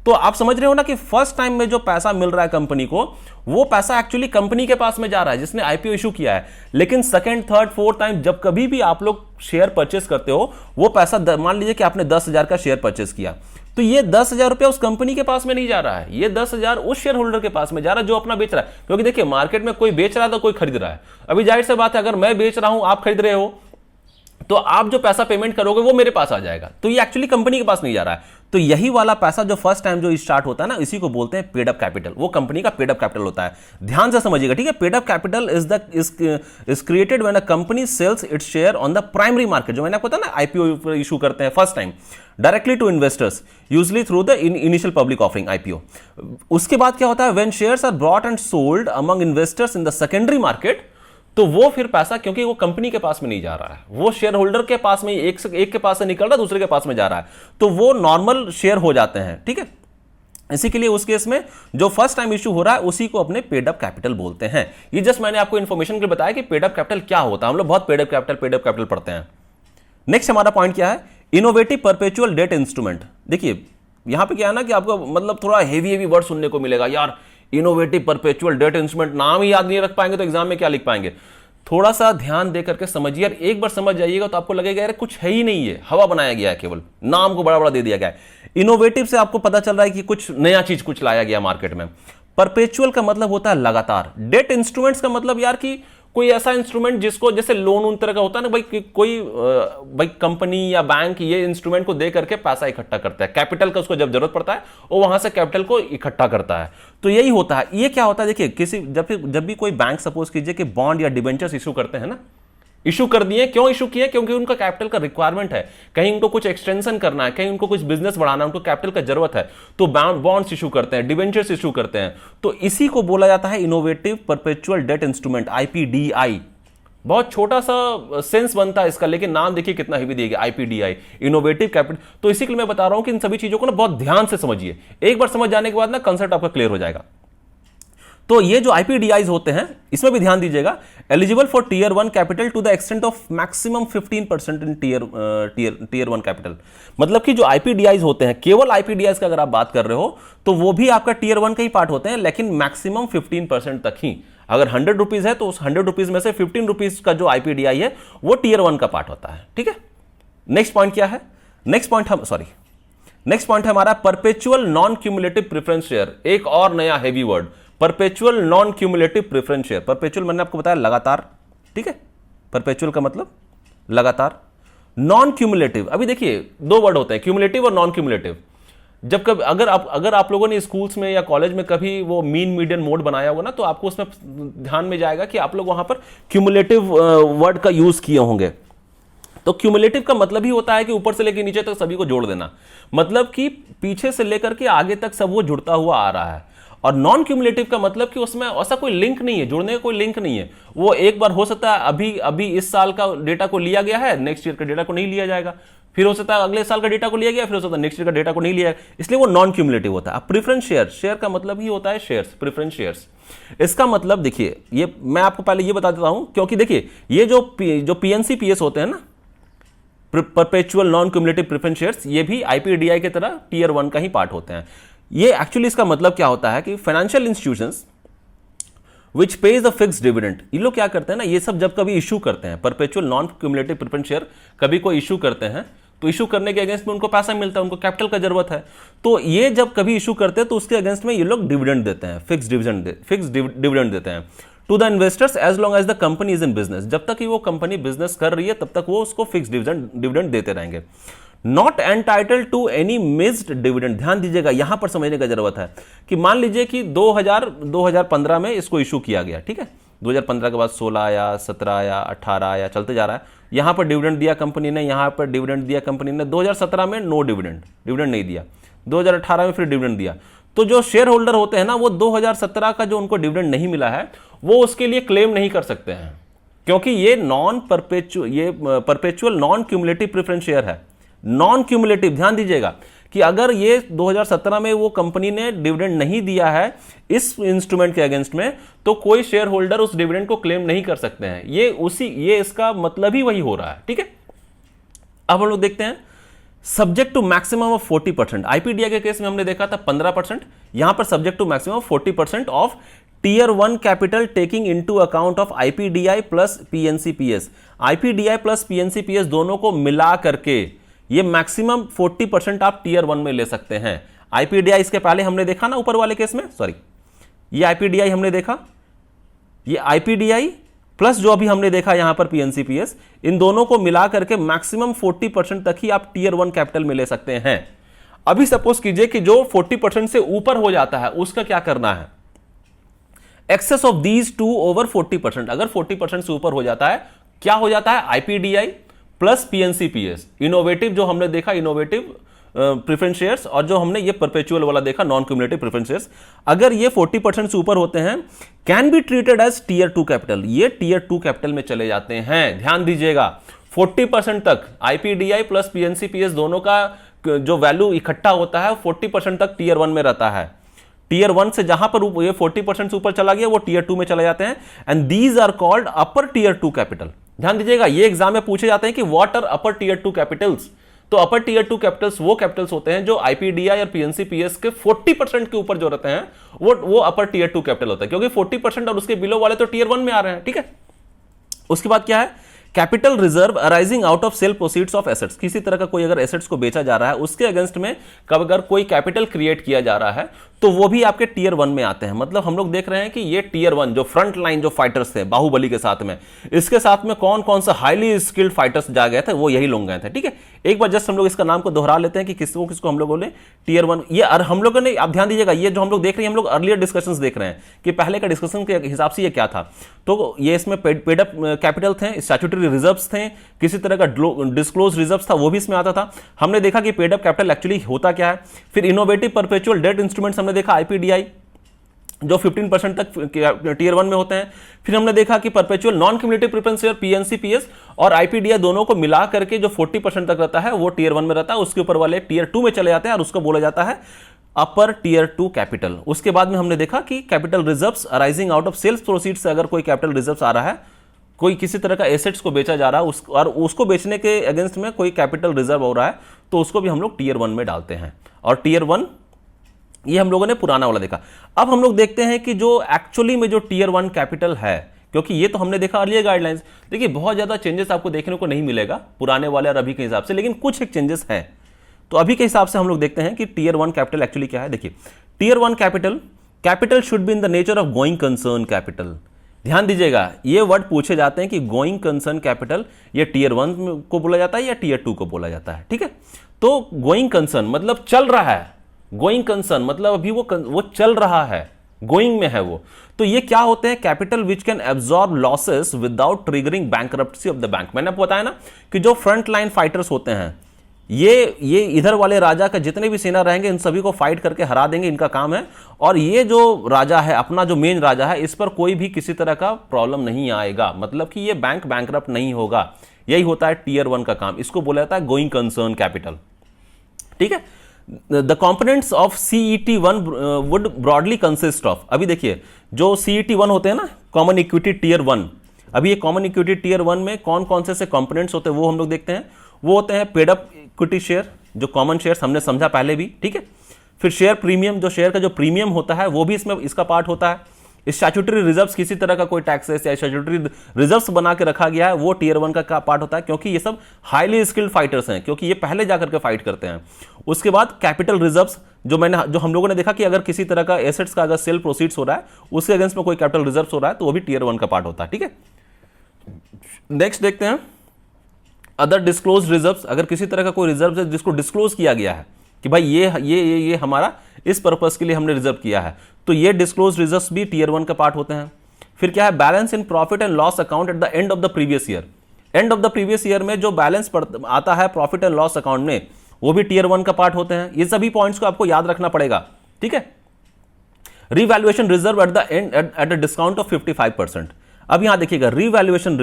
तो आप समझ रहे हो ना कि फर्स्ट टाइम में जो पैसा मिल रहा है कंपनी को, वो पैसा एक्चुअली कंपनी के पास में जा रहा है जिसने आईपीओ इशू किया है। लेकिन सेकंड, थर्ड, फोर्थ टाइम जब कभी भी आप लोग शेयर परचेस करते हो, वो पैसा मान लीजिए कि आपने 10,000 का शेयर परचेस किया, तो ये 10,000 रुपया उस कंपनी के पास में नहीं जा रहा है, ये 10,000 उस शेयर होल्डर के पास में जा रहा है जो अपना बेच रहा है। क्योंकि देखिए मार्केट में कोई बेच रहा है तो कोई खरीद रहा है। अभी जाहिर सी बात है, अगर मैं बेच रहा हूं, आप खरीद रहे हो, तो आप जो पैसा पेमेंट करोगे वो मेरे पास आ जाएगा। तो ये एक्चुअली कंपनी के पास नहीं जा रहा है। तो यही वाला पैसा जो फर्स्ट टाइम जो स्टार्ट होता है ना, इसी को बोलते हैं पेड अप कैपिटल। वो कंपनी का पेड अप कैपिटल होता है। ध्यान से समझिएगा, ठीक है। Paid up capital is created when a company sells its share on the primary market. जो मैंने आपको बताया ना, आईपीओ इशू करते हैं first time directly to investors, usually through the initial public offering, IPO. उसके बाद क्या होता है, when shares are brought and sold among investors in the secondary market, तो वो फिर पैसा, क्योंकि वो कंपनी के पास में नहीं जा रहा है, वो शेयर होल्डर के पास में, एक के पास से निकल रहा है, दूसरे के पास में जा रहा है, तो वो नॉर्मल शेयर हो जाते हैं, ठीक है। इसी के लिए उस केस में जो फर्स्ट टाइम इशू हो रहा है उसी को अपने पेड अप कैपिटल बोलते हैं। ये जस्ट मैंने आपको इन्फॉर्मेशन के लिए बताया कि पेड अप कैपिटल क्या होता है। हम लोग बहुत पेड अप कैपिटल पढ़ते हैं। नेक्स्ट हमारा पॉइंट क्या है, इनोवेटिव परपेचुअल डेट इंस्ट्रूमेंट। देखिए यहां पे क्या है ना कि आपको मतलब थोड़ा हेवी वर्ड सुनने को मिलेगा, यार इनोवेटिव परपेचुअल डेट इंस्ट्रूमेंट, नाम ही याद नहीं रख पाएंगे तो एग्जाम में क्या लिख पाएंगे। थोड़ा सा ध्यान दे करके समझिए, यार एक बार समझ जाइएगा तो आपको लगेगा यार कुछ है ही नहीं है, हवा बनाया गया है, केवल नाम को बड़ा बड़ा दे दिया गया है। इनोवेटिव से आपको पता चल रहा है कि कुछ नया चीज कुछ लाया गया मार्केट में। परपेचुअल का मतलब होता है लगातार। डेट इंस्ट्रूमेंट्स का मतलब यार कि कोई ऐसा इंस्ट्रूमेंट जिसको, जैसे लोन उन तरह का होता है ना भाई, कोई भाई कंपनी या बैंक ये इंस्ट्रूमेंट को दे करके पैसा इकट्ठा करता है, कैपिटल का उसको जब जरूरत पड़ता है वो वहां से कैपिटल को इकट्ठा करता है। तो यही होता है। ये क्या होता है, देखिए किसी जब भी कोई बैंक सपोज कीजिए कि बॉन्ड या डिबेंचर्स इशू करते हैं ना, इशू कर दिए, क्यों इशू किए, क्योंकि उनका कैपिटल का रिक्वायरमेंट है, कहीं उनको कुछ एक्सटेंशन करना है, कहीं उनको कुछ बिजनेस बढ़ाना है, उनको कैपिटल का जरूरत है, तो बॉन्ड्स इशू करते हैं, डिबेंचर्स इशू करते हैं। तो इसी को बोला जाता है इनोवेटिव परपेचुअल डेट इंस्ट्रूमेंट, आईपीडीआई। बहुत छोटा सा सेंस बनता है इसका, लेकिन नाम देखिए कितना हेवी दिया गया, आईपीडीआई, इनोवेटिव कैपिटल। तो इसी के लिए मैं बता रहा हूं कि इन सभी चीजों को ना बहुत ध्यान से समझिए। एक बार समझ जाने के बाद ना कंसेप्ट आपका क्लियर हो जाएगा। तो ये जो आईपीडीआईज होते हैं इसमें भी ध्यान दीजिएगा, eligible for tier 1 capital to the extent of maximum 15% in tier 1 capital. मतलब कि जो आईपीडीआईज होते हैं, केवल आईपीडीआईज का अगर आप बात कर रहे हो तो वो भी आपका टीयर 1 का ही पार्ट होते हैं, लेकिन मैक्सिमम 15% तक ही। अगर 100 रुपीज है तो उस 100 रुपीज में से 15 रुपीज का जो आईपीडीआई है वो टीयर 1 का पार्ट होता है, ठीक है। नेक्स्ट पॉइंट क्या है, नेक्स्ट पॉइंट है हमारा perpetual non cumulative preference share. एक और नया heavy word, perpetual non cumulative preference share. Perpetual मैंने आपको बताया लगातार, ठीक है। परपेचुअल का मतलब लगातार। नॉन क्यूमुलेटिव, अभी देखिए दो वर्ड होते हैं, क्यूमुलेटिव और नॉन क्यूमुलेटिव। जब कभी अगर आप लोगों ने स्कूल्स में या कॉलेज में कभी वो मीन मीडियन मोड बनाया होगा ना, तो आपको उसमें ध्यान में जाएगा कि आप लोग वहां पर क्यूमुलेटिव वर्ड का यूज किए होंगे। तो क्यूमुलेटिव का मतलब ही होता है कि ऊपर से लेकर नीचे तक सभी को जोड़ देना, मतलब कि पीछे से लेकर के आगे तक सब वो जुड़ता हुआ आ रहा है। और नॉन क्यूमुलेटिव का मतलब कि उसमें ऐसा कोई लिंक नहीं है, जुड़ने का कोई लिंक नहीं है। वो एक बार हो सकता है अभी इस साल का डेटा को लिया गया है, नेक्स्ट ईयर का डेटा को नहीं लिया जाएगा, फिर हो सकता है अगले साल का डेटा को लिया गया, फिर हो सकता है नेक्स्ट ईयर का डेटा को नहीं लिया गया, इसलिए वो नॉन क्यूमुलेटिव होता है। अब प्रेफरेंस शेयर का मतलब ही होता है शेयर्स, प्रेफरेंस शेयर्स। इसका मतलब देखिए, ये मैं आपको पहले ये बता देता हूं, क्योंकि देखिए ये जो पीएनसी पीएस होते हैं ना, perpetual non cumulative preference shares, ये भी आईपीडीआई की तरह टीयर 1 का ही पार्ट होते हैं। ये एक्चुअली इसका मतलब क्या होता है कि financial institutions which page the fix dividend, ये लोग क्या करते हैं ना, ये सब जब कभी इशू करते हैं, perpetual non cumulative preference share कभी कोई इशू करते हैं, तो इशू करने के अगेंस्ट में उनको पैसा मिलता है, उनको कैपिटल का जरूरत है, तो ये जब कभी इशू करते हैं तो उसके अगेंस्ट में ये लोग डिविडेंड देते हैं, फिक्स डिविडेंड देते हैं to the investors as long as the company is in business. जब तक कि वो कंपनी बिजनेस कर रही है तब तक वो उसको फिक्स डिविडेंड देते रहेंगे। Not entitled to any missed dividend. ध्यान दीजिएगा, यहां पर समझने का जरूरत है कि मान लीजिए कि 2015 में इसको इशू किया गया, ठीक है। 2015 के बाद 16 आया, 17 आया, 18 आया, चलते जा रहा है। यहां पर डिविडेंड दिया कंपनी ने, यहां पर डिविडेंड दिया कंपनी ने। 2017 में नो डिविडेंड नहीं दिया, 2018 में फिर डिविडेंड दिया। तो जो शेयर होल्डर होते हैं ना, वो 2017 का जो उनको डिविडेंड नहीं मिला है वो उसके लिए क्लेम नहीं कर सकते हैं, क्योंकि ये perpetual non cumulative preference share है। नॉन क्यूमुलेटिव, ध्यान दीजिएगा, कि अगर ये 2017 में वो कंपनी ने डिविडेंड नहीं दिया है इस इंस्ट्रूमेंट के अगेंस्ट में, तो कोई शेयर होल्डर उस डिविडेंड को क्लेम नहीं कर सकते हैं। ये इसका मतलब ही वही हो रहा है। ठीक है, अब हम लोग देखते हैं subject to maximum of 40%। IPDI के केस में हमने देखा था 15%, यहां पर subject to maximum of 40% of tier 1 capital taking into account of IPDI plus PNCPS. IPDI plus PNCPS दोनों को मिला करके ये मैक्सिमम 40% आप टीयर 1 में ले सकते हैं। आईपीडीआई इसके पहले हमने देखा ना ऊपर वाले केस में, सॉरी ये आईपीडीआई हमने देखा, ये आईपीडीआई प्लस जो अभी हमने देखा यहां पर पीएनसीपीएस, इन दोनों को मिला करके मैक्सिमम 40% तक ही आप टीयर 1 कैपिटल में ले सकते हैं। अभी सपोज कीजिए कि जो 40% से ऊपर हो जाता है उसका क्या करना है, excess of these to over 40%। अगर 40% से ऊपर हो जाता है क्या हो जाता है, आईपीडीआई प्लस पीएनसीपीएस, इनोवेटिव जो हमने देखा, इनोवेटिव प्रेफरेंस शेयर्स, और जो हमने ये परपेचुअल वाला देखा नॉन क्यूमुलेटिव प्रेफरेंस शेयर्स, अगर ये 40% से ऊपर होते हैं can be treated as tier 2 capital. ये टीयर 2 कैपिटल में चले जाते हैं। ध्यान दीजिएगा 40% तक आईपीडीआई प्लस पीएनसीपीएस दोनों का जो वैल्यू इकट्ठा होता है 40% तक टीयर 1 में रहता है। टीयर 1 से जहां पर ये 40% से ऊपर चला गया वो टीयर 2 में चले जाते हैं, and these are called upper tier 2 capital. ध्यान दीजिएगा ये एग्जाम में पूछे जाते हैं कि what are upper tier 2 capitals. तो अपर टीयर 2 कैपिटल्स वो कैपिटल्स होते हैं जो आईपीडीआई और पीएनसीपीएस के 40% के ऊपर जो रहते हैं वो अपर टीयर 2 कैपिटल होता है, क्योंकि 40% और उसके बिलो वाले तो टीयर 1 में आ रहे हैं। ठीक है, उसके बाद क्या है, capital reserve arising out of sale proceeds of assets. किसी तरह का कोई अगर एसेट्स को बेचा जा रहा है उसके अगेंस्ट में कब अगर कोई कैपिटल क्रिएट किया जा रहा है तो वो भी आपके टीयर 1 में आते हैं। मतलब हम लोग देख रहे हैं कि ये टीयर 1 जो फ्रंट लाइन जो फाइटर्स थे बाहुबली के साथ में, इसके साथ में कौन कौन सा हाईली स्किल्ड फाइटर्स जा गए थे, वो यही लोग गए थे। ठीक है, एक बार जस्ट हम लोग इसका नाम को दोहरा लेते हैं कि किसको हम लोग बोले टीयर 1। ये हम लोगों ने, आप ध्यान दीजिएगा ये जो हम लोग देख रहे हैं, हम लोग अर्लियर डिस्कशंस देख रहे हैं कि पहले का डिस्कशन के हिसाब से ये क्या था। तो ये इसमें पेड अप कैपिटल थे, स्टैट्यूटरी रिजर्व्स थे, किसी तरह का डिस्क्लोज रिजर्व्स था वो भी इसमें आता था। हमने देखा कि पेड अप कैपिटल एक्चुअली होता क्या है। फिर इनोवेटिव परपेचुअल डेट इंस्ट्रूमेंट्स हमने देखा आईपीडीआई जो 15% तक टीयर 1 में होते हैं। फिर हमने देखा कि perpetual non cumulative preference share PNCPS और आईपीडीआई दोनों को मिला करके जो 40% तक रहता है वो टीयर 1 में रहता है, उसके ऊपर वाले टीयर 2 में चले जाते हैं और उसको बोला जाता है अपर टीयर 2 कैपिटल। उसके बाद में हमने देखा कि capital reserves arising out of sales proceeds से अगर कोई कैपिटल रिजर्व्स आ रहा है, कोई किसी तरह का एसेट्स को बेचा जा रहा है और उसको बेचने के अगेंस्ट में कोई कैपिटल रिजर्व हो रहा है तो उसको भी हम लोग टीयर 1 में डालते हैं। और टीयर 1 ये हम लोगों ने पुराना वाला देखा। अब हम लोग देखते हैं कि जो एक्चुअली में जो टीयर 1 कैपिटल है, क्योंकि ये तो हमने देखा अर्लियर गाइडलाइंस, देखिए बहुत ज्यादा चेंजेस आपको देखने को नहीं मिलेगा पुराने वाले और अभी के हिसाब से, लेकिन कुछ एक चेंजेस हैं। तो अभी के हिसाब से हम लोग देखते हैं कि टीयर 1 कैपिटल एक्चुअली क्या है। देखिए tier 1 capital should be in the nature of going concern capital. ध्यान दीजिएगा ये वर्ड पूछे जाते हैं कि गोइंग कंसर्न कैपिटल ये टीयर 1 को बोला जाता है या टीयर 2 को बोला जाता है। ठीक है, तो गोइंग कंसर्न मतलब चल रहा है, गोइंग कंसर्न मतलब अभी वो चल रहा है, गोइंग में है वो। तो ये क्या होते हैं, capital which can absorb losses without triggering bankruptcy of the bank. मैंने आपको बताया ना कि जो फ्रंट लाइन फाइटर्स होते हैं ये इधर वाले राजा का जितने भी सेना रहेंगे इन सभी को फाइट करके हरा देंगे, इनका काम है। और ये जो राजा है अपना जो मेन राजा है इस पर कोई भी किसी तरह का प्रॉब्लम नहीं आएगा, मतलब कि ये बैंक बैंकरप्ट नहीं होगा। यही होता है टीयर 1 का काम, इसको बोला जाता है गोइंग कंसर्न कैपिटल। ठीक है, the components of CET1 would broadly consist of. अभी देखिए जो CET1 होते हैं ना, कॉमन इक्विटी टीयर 1, अभी ये कॉमन इक्विटी टीयर 1 में कौन कौन से कंपोनेंट्स होते हैं वो हम लोग देखते हैं। वो होते हैं पेड अप इक्विटी शेयर, जो कॉमन शेयर हमने समझा पहले भी। ठीक है, फिर शेयर प्रीमियम, जो शेयर का जो प्रीमियम होता है वो भी इसमें इसका पार्ट होता है। स्टैट्यूटरी रिजर्व्स, किसी तरह का कोई टैक्सेस या स्टैट्यूटरी रिजर्व्स बना के रखा गया है, वो टीयर 1 का पार्ट होता है, क्योंकि ये सब हाईली स्किल्ड फाइटर्स हैं, क्योंकि ये पहले जाकर के फाइट करते हैं। उसके बाद कैपिटल रिजर्व्स, जो हम लोगों ने देखा कि अगर किसी तरह का एसेट्स का अगर सेल प्रोसीड्स हो रहा है उसके अगेंस्ट में कोई कैपिटल रिजर्व्स हो रहा है तो वो भी टीयर 1 का पार्ट होता है। ठीक है, नेक्स्ट देखते हैं अदर डिस्क्लोज रिजर्व्स। अगर किसी तरह का कोई रिजर्व है जिसको डिस्क्लोज किया गया है कि भाई ये हमारा इस पर्पस के लिए हमने रिजर्व किया है, तो ये डिस्क्लोज रिजर्व्स भी टीयर 1 का पार्ट होते हैं। फिर क्या है, balance in profit and loss account at the end of the previous year. End of the previous year में जो बैलेंस आता है प्रॉफिट एंड लॉस अकाउंट में, वो भी टीयर 1 का पार्ट होते हैं। ये सभी पॉइंट्स को आपको याद रखना पड़ेगा। ठीक है, revaluation reserve at the end eight a discount of 55%। अब यहां देखिएगा revaluation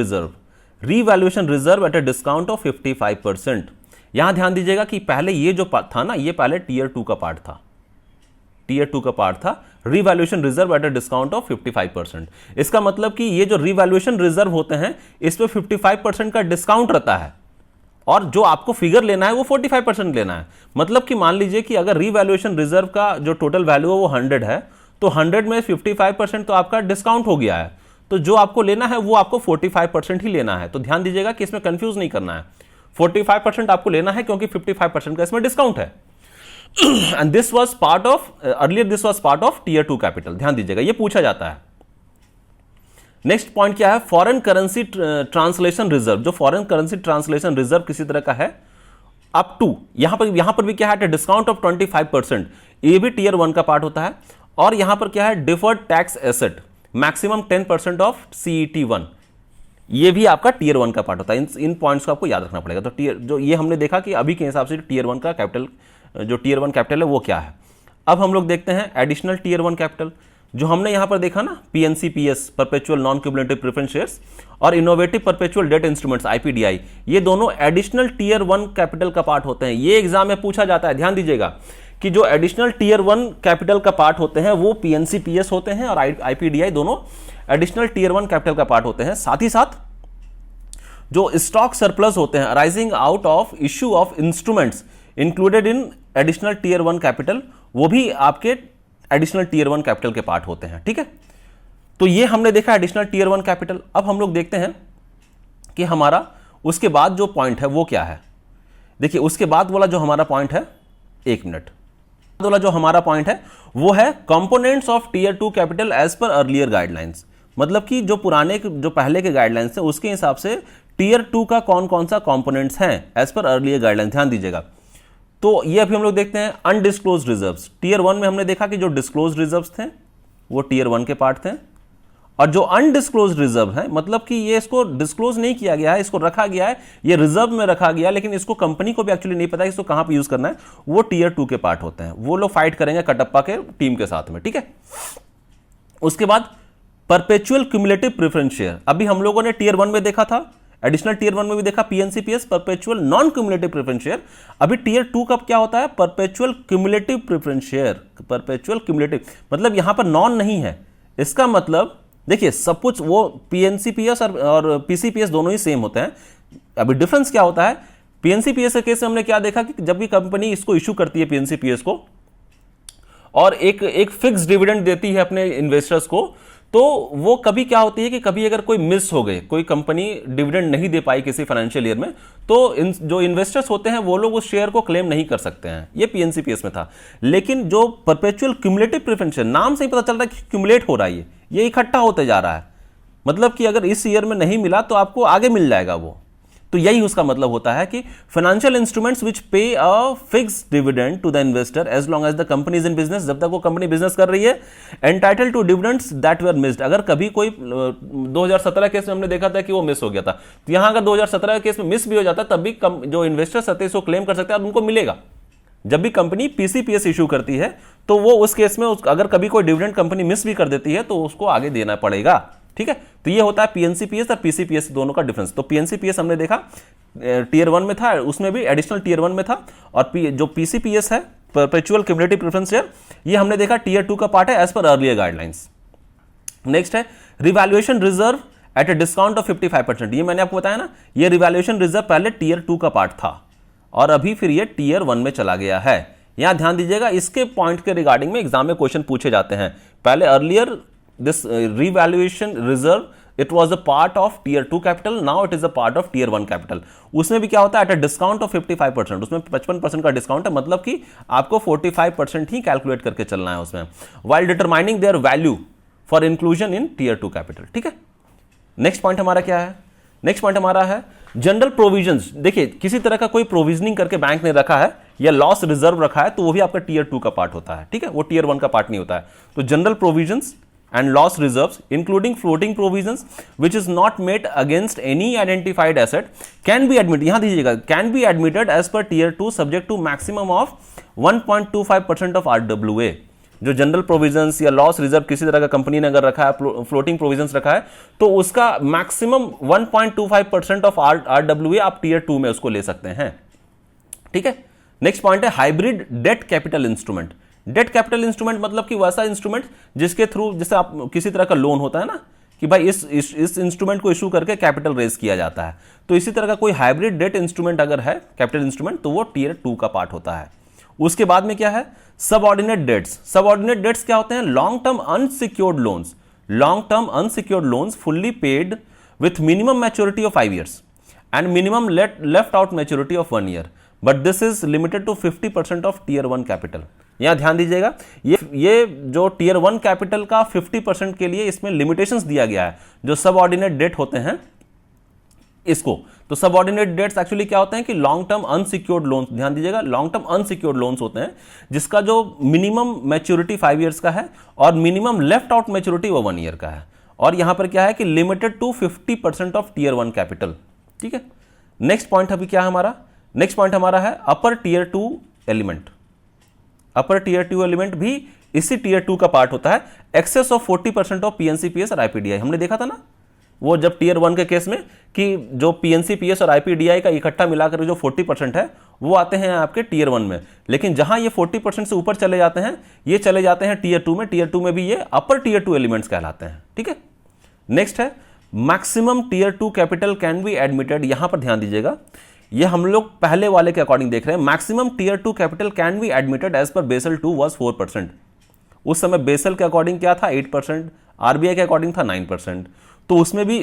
reserve at a discount of 55%। यहां ध्यान दीजिएगा कि पहले ये जो था ना, ये पहले टीयर 2 का पार्ट था, टीयर 2 का पार्ट था, revaluation reserve at a discount of 55%। इसका मतलब कि ये जो रिवैल्यूएशन रिजर्व होते हैं इसमें 55% का डिस्काउंट रहता है, और जो आपको फिगर लेना है वो 45% लेना है। मतलब कि मान लीजिए कि अगर रिवैल्यूएशन रिजर्व का जो टोटल वैल्यू है वो 100 है, तो 100 में 55% तो आपका डिस्काउंट हो गया है, तो जो आपको लेना है वो आपको 45% ही लेना है। तो ध्यान दीजिएगा कि इसमें कंफ्यूज नहीं करना है, 45% आपको लेना है क्योंकि 55% का इसमें डिस्काउंट है। And this was part of earlier, this was part of tier 2 capital. ध्यान दीजिएगा, ये पूछा जाता है। नेक्स्ट पॉइंट क्या है, फॉरेन करेंसी ट्रांसलेशन रिजर्व। जो फॉरेन करेंसी ट्रांसलेशन रिजर्व किसी तरह का है अप टू, यहां पर भी क्या है, डिस्काउंट ऑफ 25%, ये भी टीयर 1 का पार्ट होता है। और यहां पर क्या है, deferred tax asset maximum 10% of CET1, ये भी आपका टीयर 1 का पार्ट होता है। इन पॉइंट्स को आपको याद रखना पड़ेगा। तो टीयर, जो ये हमने देखा कि अभी के हिसाब से टीयर 1 का कैपिटल, जो टीयर 1 कैपिटल है वो क्या है। अब हम लोग देखते हैं एडिशनल टीयर 1 कैपिटल, जो हमने यहां पर देखा ना, PNCPS perpetual non cumulative preference shares और innovative perpetual debt instruments IPDI, ये दोनों एडिशनल टीयर 1 कैपिटल का पार्ट होते हैं। ये एग्जाम में पूछा जाता है। ध्यान दीजिएगा कि जो एडिशनल टीयर 1 कैपिटल का पार्ट होते हैं वो PNCPS होते हैं और IPDI दोनों एडिशनल टीयर 1 कैपिटल का पार्ट होते हैं। साथ ही साथ जो स्टॉक सरप्लस होते हैं arising out of issue of instruments included in additional tier 1 capital, वो भी आपके एडिशनल टीयर 1 कैपिटल के पार्ट होते हैं। ठीक है, तो ये हमने देखा एडिशनल टीयर 1 कैपिटल। अब हम लोग देखते हैं कि हमारा उसके बाद जो पॉइंट है वो क्या है। देखिए, उसके बाद वाला जो हमारा पॉइंट है, एक मिनट, वाला जो हमारा पॉइंट है वो है components of tier 2 capital as per earlier guidelines. मतलब कि जो पुराने, जो पहले के गाइडलाइंस है उसके हिसाब से टीयर 2 का कौन कौन सा कंपोनेंट्स हैं एज पर अर्लियर गाइडलाइंस। ध्यान दीजिएगा, तो ये अभी हम लोग देखते हैं अनडिस्क्लोज रिजर्व्स। टीयर 1 में हमने देखा कि जो डिस्क्लोज रिजर्व्स थे वो टीयर 1 के पार्ट थे, और जो अनडिस्क्लोज रिजर्व है, मतलब कि ये इसको डिस्क्लोज नहीं किया गया है, इसको रखा गया है, ये रिजर्व में रखा गया, लेकिन इसको कंपनी को भी एक्चुअली नहीं पता है इसको कहां पे यूज करना है, वो टीयर 2 के पार्ट होते हैं। वो लोग फाइट करेंगे कटप्पा के टीम के साथ में। ठीक है, उसके बाद परपेचुअल क्यूमुलेटिव प्रेफरेंस शेयर, अभी हम लोगों ने टीयर 1 में देखा था, एडिशनल टीयर 1 में भी देखा PNCPS perpetual non cumulative preference share. अभी टीयर 2 का क्या होता है, perpetual cumulative preference share. Perpetual cumulative मतलब यहां पर नॉन नहीं है, इसका मतलब देखिए सब कुछ वो PNCPS और PCPS दोनों ही सेम होते हैं। अभी डिफरेंस क्या होता है, PNCPS के केस में हमने क्या देखा कि जब भी कंपनी इसको इशू करती है PNCPS को और एक फिक्स डिविडेंड देती है अपने इन्वेस्टर्स को, तो वो कभी क्या होती है कि कभी अगर कोई मिस हो गए, कोई कंपनी डिविडेंड नहीं दे पाई किसी फाइनेंशियल ईयर में, तो जो इन्वेस्टर्स होते हैं वो लोग उस शेयर को क्लेम नहीं कर सकते हैं। ये PNCPS में था। लेकिन जो परपेचुअल क्यूमुलेटिव प्रेफरेंस शेयर, नाम से ही पता चल रहा है कि क्यूमुलेट हो रहा है, ये इकट्ठा होते जा रहा है। मतलब कि अगर इस ईयर में नहीं मिला तो आपको आगे मिल जाएगा वो। तो यही उसका मतलब होता है कि financial instruments which pay a fixed dividend to the investor as long as the company is in business, जब तक वो कंपनी बिजनेस कर रही है, entitle to dividends that were missed. अगर कभी कोई 2017 केस में हमने देखा था कि वो मिस हो गया था, तो यहां अगर 2017 केस में मिस भी हो जाता तब भी जो इन्वेस्टर्स आते हैं उसको क्लेम कर सकते हैं और उनको मिलेगा। जब भी कंपनी PCPS इशू करती है तो वो उस केस में अगर कभी कोई डिविडेंड कंपनी मिस भी कर देती है तो उसको आगे देना पड़ेगा। ठीक है, तो ये होता है PNCPS और PCPS दोनों का डिफरेंस। तो PNCPS हमने देखा टीयर 1 में था, उसमें भी एडिशनल टीयर 1 में था, और जो PCPS है परपेचुअल क्यूमुलेटिव प्रेफरेंस शेयर, ये हमने देखा टीयर 2 का पार्ट है as per earlier guidelines. Next है revaluation reserve at a discount of 55%। ये मैंने आपको बताया ना, ये रिवैल्यूएशन रिजर्व पहले टीयर 2 का पार्ट था और अभी फिर ये टीयर 1 में चला गया है। यहां ध्यान दीजिएगा, इसके पॉइंट के रिगार्डिंग में एग्जाम में क्वेश्चन पूछे जाते हैं। पहले earlier this revaluation reserve it was a part of tier 2 capital, now it is a part of tier 1 capital. उसमें भी क्या होता है, एट अ डिस्काउंट ऑफ 55%, उसमें 55% का डिस्काउंट है, मतलब कि आपको 45% ही कैलकुलेट करके चलना है उसमें, while determining their value for inclusion in tier 2 capital. ठीक है, नेक्स्ट पॉइंट हमारा क्या है, नेक्स्ट पॉइंट हमारा है जनरल प्रोविजंस। देखिए, किसी तरह का कोई प्रोविजनिंग करके बैंक ने रखा है या लॉस रिजर्व रखा है तो वो भी आपका टीयर 2 का पार्ट होता है। ठीक है, वो टीयर 1 का पार्ट नहीं होता है। तो general provisions and loss reserves including floating provisions which is not made against any identified asset can be admitted, यहां दीजिएगा, can be admitted as per tier 2 subject to maximum of 1.25% of RWA। जो general provisions या loss reserve किसी तरह का company ने अगर रखा है, फ्लोटिंग प्रोविजंस रखा है, तो उसका मैक्सिमम 1.25% ऑफ RWA आप टीयर 2 में उसको ले सकते हैं। ठीक है। नेक्स्ट पॉइंट है hybrid debt capital instrument. Debt capital instrument मतलब कि वैसा इंस्ट्रूमेंट जिसके थ्रू, जैसे आप किसी तरह का लोन होता है ना कि भाई इस इंस्ट्रूमेंट को इशू करके कैपिटल रेज किया जाता है, तो इसी तरह का कोई हाइब्रिड डेट इंस्ट्रूमेंट अगर है कैपिटल इंस्ट्रूमेंट तो वो टीयर 2 का पार्ट होता है। उसके बाद में क्या है, सबऑर्डिनेट डेट्स। सबऑर्डिनेट डेट्स क्या होते हैं, long term unsecured loans. Long term unsecured loans fully paid with minimum maturity of 5 years and minimum left out maturity of 1 year, but this is limited to 50% of tier 1 capital. यहां ध्यान दीजिएगा, ये जो tier 1 capital का 50% के लिए इसमें limitations दिया गया है जो सबऑर्डिनेट डेट होते हैं इसको। तो सबऑर्डिनेट डेट्स एक्चुअली क्या होते हैं कि लॉन्ग टर्म अनसिक्योर्ड लोन्स, ध्यान दीजिएगा, लॉन्ग टर्म अनसिक्योर्ड लोन्स होते हैं जिसका जो मिनिमम मैच्योरिटी 5 years का है और मिनिमम लेफ्ट आउट मैच्योरिटी वो 1 year का है। और यहां पर क्या है कि limited to 50% of tier 1 capital. ठीक है। नेक्स्ट पॉइंट अभी क्या है हमारा, नेक्स्ट पॉइंट हमारा है अपर टीयर 2 एलिमेंट। अपर टीयर 2 एलिमेंट भी इसी टीयर 2 का पार्ट होता है। एक्सेस ऑफ 40% ऑफ पीएनसीपीएस और आईपीडीआई, हमने देखा था ना वो जब टीयर 1 के केस में कि जो पीएनसीपीएस और आईपीडीआई का इकट्ठा मिलाकर जो 40% है वो आते हैं आपके टीयर 1 में, लेकिन जहां ये 40% से ऊपर चले जाते हैं ये चले जाते हैं टीयर 2 में। टीयर 2 में भी ये अपर टीयर 2 एलिमेंट्स कहलाते हैं। ठीक है। नेक्स्ट है maximum tier 2 capital can be admitted. यहां पर ध्यान दीजिएगा, ये हम लोग पहले वाले के अकॉर्डिंग देख रहे हैं। Maximum tier 2 capital can be admitted as per Basel 2 was 4%। उस समय बेसल के अकॉर्डिंग क्या था 8%, आरबीआई के अकॉर्डिंग था 9%। तो उसमें भी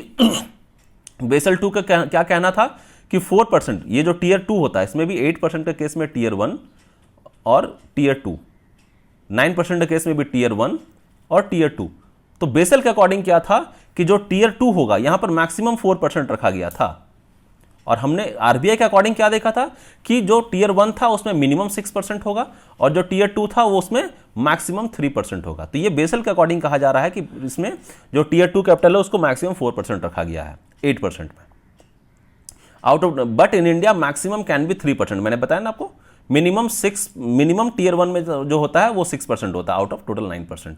बेसल 2 का क्या कहना था कि 4%, ये जो टीयर 2 होता है इसमें भी 8% के केस में टीयर 1 और टीयर 2, 9% के केस में भी टीयर 1 और टीयर 2। तो बेसल के अकॉर्डिंग क्या था कि जो टीयर 2 होगा यहां पर मैक्सिमम 4% रखा गया था। और हमने आरबीआई के अकॉर्डिंग क्या देखा था कि जो टीयर 1 था उसमें मिनिमम 6% होगा और जो टीयर 2 था वो उसमें मैक्सिमम 3% होगा। तो ये बेसल के अकॉर्डिंग कहा जा रहा है कि इसमें जो टीयर 2 कैपिटल है उसको मैक्सिमम 4% रखा गया है 8% में out of, but in India maximum can be 3%। मैंने बताया ना आपको, मिनिमम टीयर 1 में जो होता है वो 6% होता है आउट ऑफ टोटल 9%।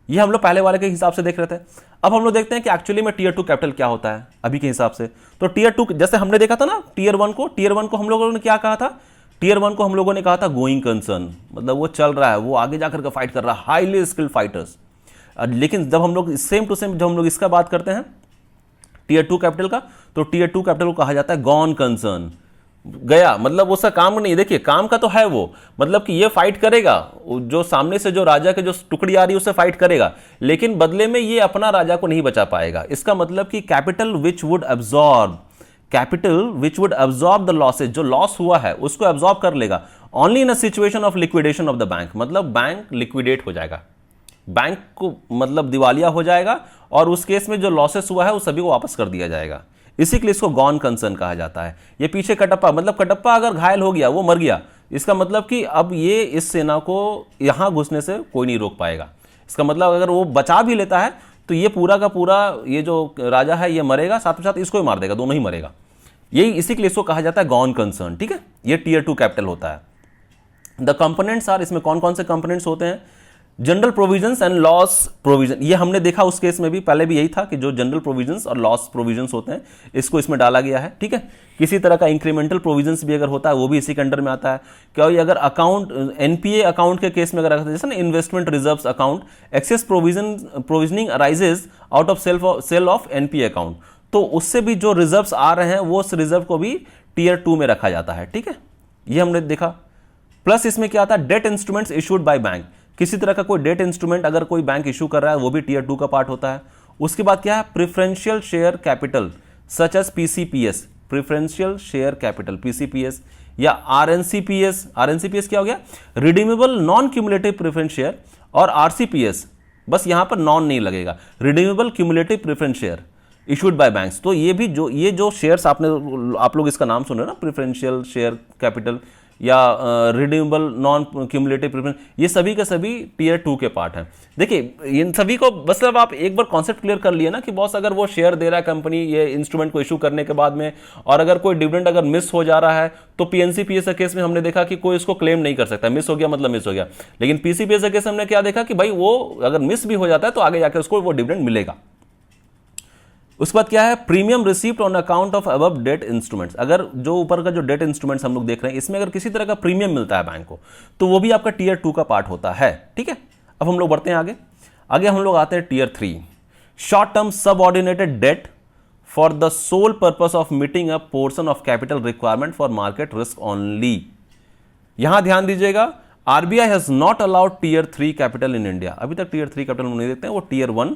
ये हम लोग पहले वाले के हिसाब से देख रहे थे। अब हम लोग देखते हैं कि एक्चुअली में टीयर 2 कैपिटल क्या होता है अभी के हिसाब से। तो टीयर 2 जैसे हमने देखा था ना टीयर 1 को हम लोगों ने क्या कहा था, टीयर 1 को हम लोगों ने कहा था गोइंग कंसर्न, मतलब वो चल रहा है, वो आगे जाकर के फाइट कर रहा है, हाईली स्किल्ड फाइटर्स। लेकिन जब हम लोग सेम टू सेम जब हम लोग इसका बात करते हैं टीयर 2 कैपिटल का, तो टीयर 2 कैपिटल को कहा जाता है गॉन कंसर्न, गया, मतलब उसका काम नहीं। देखिए काम का तो है वो, मतलब कि ये फाइट करेगा, जो सामने से जो राजा के जो टुकड़ी आ रही है उससे फाइट करेगा, लेकिन बदले में ये अपना राजा को नहीं बचा पाएगा। इसका मतलब कि capital which would absorb the losses, जो लॉस हुआ है उसको एब्जॉर्ब कर लेगा only in a situation of liquidation of the bank. मतलब बैंक लिक्विडेट हो जाएगा, बैंक को मतलब दिवालिया हो जाएगा और उस केस में जो लॉसेस हुआ है उस सभी को वापस कर दिया जाएगा। इसी के लिए इसको गॉन कंसर्न कहा जाता है। ये पीछे कटप्पा, मतलब कटप्पा अगर घायल हो गया, वो मर गया, इसका मतलब कि अब ये इस सेना को यहां घुसने से कोई नहीं रोक पाएगा। इसका मतलब अगर वो बचा भी लेता है तो ये पूरा का पूरा ये जो राजा है ये मरेगा, साथ में साथ इसको ही मार देगा, दोनों ही मरेगा। यही इसी के लिए इसको कहा जाता है गॉन कंसर्न। ठीक है, ये टीयर 2 कैपिटल होता है। द कंपोनेंट्स आर, इसमें कौन कौन से कंपोनेंट्स होते हैं, general provisions and loss provision. ये हमने देखा उस केस में भी, पहले भी यही था कि जो जनरल प्रोविजंस और लॉस प्रोविजंस होते हैं इसको इसमें डाला गया है। ठीक है, किसी तरह का इंक्रीमेंटल प्रोविजंस भी अगर होता है वो भी इसी के अंडर में आता है। क्या अगर अकाउंट एनपीए अकाउंट के केस में अगर जैसे ना investment reserves account, excess provisioning arises out of sale of NPA account, तो उससे भी जो रिजर्व्स आ रहे हैं वो उस रिजर्व को भी टीयर 2 में रखा जाता है। ठीक है, ये हमने देखा। प्लस इसमें क्या आता है, debt instruments issued by bank, किसी तरह का कोई डेट इंस्ट्रूमेंट अगर कोई बैंक इशू कर रहा है वो भी टीयर 2 का पार्ट होता है। उसके बाद क्या है, preferential share capital such as PCPS, preferential share capital PCPS या आरएनसीपीएस। आरएनसीपीएस क्या हो गया, redeemable non cumulative preference share, और आरसीपीएस बस यहां पर नॉन नहीं लगेगा, redeemable cumulative preference share issued by banks. तो ये भी जो शेयर्स आप लोग इसका नाम सुन रहे हो ना, प्रेफरेंशियल शेयर कैपिटल या रिडीमेबल नॉन क्यूमुलेटिव प्रेफरेंस, ये सभी के सभी टीयर 2 के पार्ट हैं। देखिए इन सभी को बस अब आप एक बार कॉन्सेप्ट क्लियर कर लिए ना कि बॉस अगर वो शेयर दे रहा है कंपनी ये इंस्ट्रूमेंट को इशू करने के बाद में, और अगर कोई डिविडेंड अगर मिस हो जा रहा है तो पीएनसीपीएस के केस में हमने देखा कि कोई इसको क्लेम नहीं कर सकता, मिस हो गया मतलब मिस हो गया। लेकिन पीसीपीएस के केस में हमने क्या देखा कि भाई वो अगर मिस भी हो जाता है तो आगे जाकर उसको वो डिविडेंड मिलेगा। उसके बाद क्या है, premium received on account of above debt instruments. अगर जो ऊपर का जो डेट इंस्ट्रूमेंट्स हम लोग देख रहे हैं इसमें अगर किसी तरह का प्रीमियम मिलता है बैंक को तो वो भी आपका टीयर 2 का पार्ट होता है। ठीक है, अब हम लोग बढ़ते हैं आगे। आगे हम लोग आते हैं tier 3, short term subordinated debt for the sole purpose of meeting a portion of capital requirement for market risk only. यहां ध्यान दीजिएगा, RBI has not allowed tier 3 capital in India. अभी तक टीयर 3 कैपिटल नहीं देते हैं, वो टीयर 1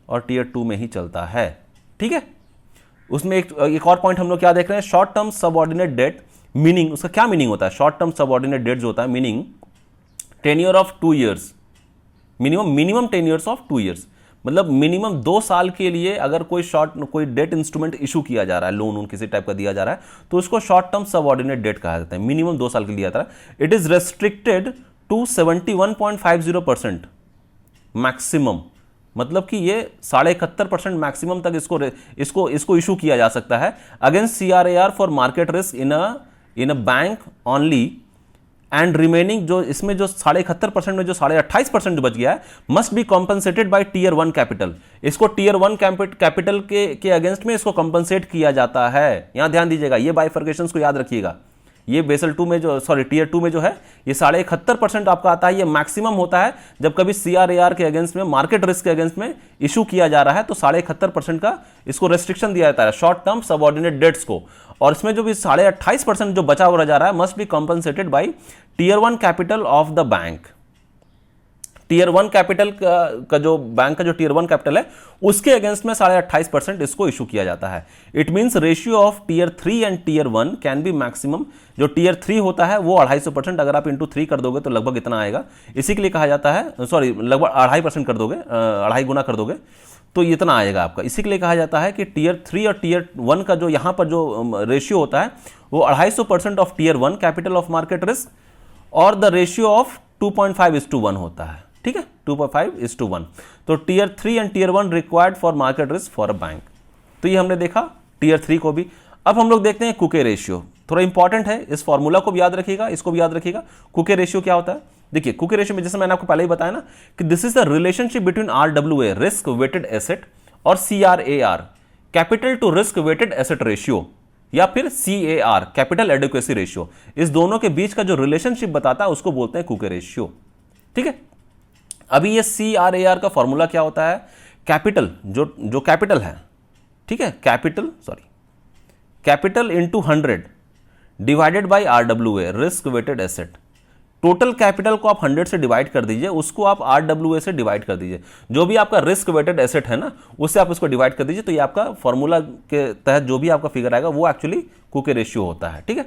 और टीयर 2 में ही चलता है। ठीक है, उसमें एक और पॉइंट हम लोग क्या देख रहे हैं, short term subordinate debt, meaning उसका क्या मीनिंग होता है, शॉर्ट टर्म सबऑर्डिनेट डेट जो होता है meaning tenure of 2 years, minimum 10 years of 2 years, मतलब मिनिमम 2 साल के लिए अगर कोई डेट इंस्ट्रूमेंट इशू किया जा रहा है, लोन किसी टाइप का दिया जा रहा है तो उसको शॉर्ट टर्म सबऑर्डिनेट डेट कहा जाता है, मिनिमम 2 साल के लिए दिया जाता है। It is restricted to 71.50% maximum, मतलब कि ये 71.5% मैक्सिमम तक इसको इशू किया जा सकता है against CRAR for market risk in a bank only, and remaining जो इसमें जो 71.5% में जो 28% बच गया है must be compensated by tier 1 capital. इसको टीयर 1 कैपिटल के अगेंस्ट में इसको कॉम्पनसेट किया जाता है। यहां ध्यान दीजिएगा, ये बाइफर्केशंस को याद रखिएगा। ये बेसल 2 में जो टीयर 2 में जो है ये 71.5% आपका आता है, ये मैक्सिमम होता है जब कभी CRAR के अगेंस्ट में, मार्केट रिस्क के अगेंस्ट में इशू किया जा रहा है तो 71.5% का इसको रेस्ट्रिक्शन दिया जाता है शॉर्ट टर्म सबऑर्डिनेट डेट्स को। और इसमें जो भी 28.5% जो बचा हुआ जा रहा है must be compensated by tier 1 capital of the bank. Tier 1 capital का जो बैंक का जो टीयर 1 कैपिटल है उसके अगेंस्ट में 28.5% इसको इशू किया जाता है। It means ratio of tier 3 and tier 1 can be maximum. जो टीयर 3 होता है वो 250%, अगर आप इंटू 3 कर दोगे तो लगभग इतना आएगा। इसी के लिए कहा जाता है, लगभग 2.5% कर दोगे, 2.5 गुना कर दोगे तो इतना आएगा आपका। इसी के लिए कहा जाता है कि टीयर 3 और टीयर 1 का जो यहां पर जो रेशियो होता है वो 250% of tier 1 capital of market risk और द रेशियो ऑफ 2.5:1 होता है। ठीक है, 2.5:1। तो tier 3 and tier 1 required for market risk for a bank. तो ये हमने देखा टीयर 3 को भी। अब हम लोग देखते हैं कुके रेशियो, थोड़ा इंपॉर्टेंट है, इस फॉर्मूला को भी याद रखिएगा, इसको भी याद रखिएगा। कुके रेशियो क्या होता है, देखिए कुके रेशियो में जैसे मैंने आपको पहले ही बताया ना कि this is the relationship between RWA risk weighted asset और CRAR capital to risk weighted asset ratio, या फिर CAR कैपिटल एडिक्वेसी रेशियो। इस दोनों के बीच का जो रिलेशनशिप बताता है उसको बोलते हैं कुके रेशियो। ठीक है, अभी ये CRAR का फॉर्मूला क्या होता है, कैपिटल जो कैपिटल है, ठीक है, capital into 100 divided by RWA risk weighted asset. Total capital को आप 100 से डिवाइड कर दीजिए, उसको आप RWA से डिवाइड कर दीजिए, जो भी आपका रिस्क वेटेड एसेट है ना उससे आप उसको डिवाइड कर दीजिए, तो ये आपका फॉर्मूला के तहत जो भी आपका फिगर आएगा वो एक्चुअली कुके रेशियो होता है। ठीक है,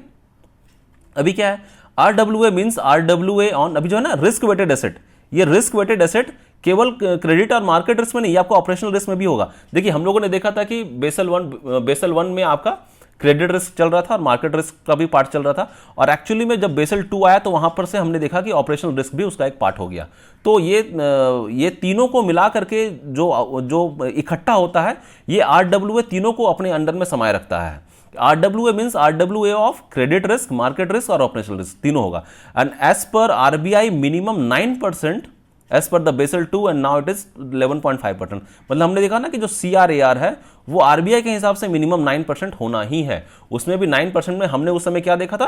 अभी क्या है, RWA मींस RWA ऑन, अभी जो है ना रिस्क वेटेड एसेट, ये रिस्क वेटेड एसेट केवल क्रेडिट और मार्केट रिस्क में नहीं, ये आपको ऑपरेशनल रिस्क में भी होगा। देखिए हम लोगों ने देखा था कि बेसल वन में आपका क्रेडिट रिस्क चल रहा था और मार्केट रिस्क का भी पार्ट चल रहा था, और एक्चुअली में जब बेसल 2 आया तो वहां पर से हमने देखा कि ऑपरेशनल रिस्क भी उसका एक पार्ट हो गया। तो ये तीनों को मिला करके जो इकट्ठा होता है ये RWA तीनों को अपने अंडर में समाये रखता है। RWA means RWA of credit risk, market risk और ऑपरेशनल रिस्क तीनों होगा। And as per RBI minimum 9% as per the Basel 2 and now it is 11.5%। मतलब हमने देखा ना कि जो CRAR है वो RBI के हिसाब से मिनिमम 9% होना ही है। उसमें भी 9% में हमने उस समय क्या देखा था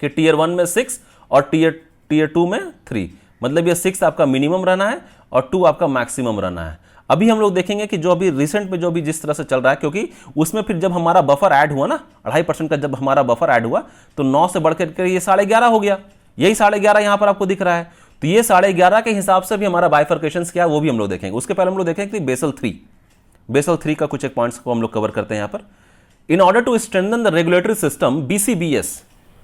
कि टीयर 1 में 6 और टीयर 2 में 3, मतलब ये 6 आपका मिनिमम रहना है और 2 आपका मैक्सिमम रहना है। अभी हम लोग देखेंगे कि जो अभी रिसेंट में जो भी जिस तरह से चल रहा है, क्योंकि उसमें फिर जब हमारा बफर ऐड हुआ ना 2.5% का, जब हमारा बफर ऐड हुआ तो 9 से बढ़कर ये 11.5 हो गया। यही 11.5 यहां पर आपको दिख रहा है, तो ये 11.5 के हिसाब से भी हमारा बाइफर्केशन क्या है वो भी हम लोग देखेंगे। उसके पहले हम लोग देखेंगे कि बेसल 3 का कुछ एक पॉइंट्स को हम लोग कवर करते हैं यहां पर। In order to strengthen the regulatory system, BCBS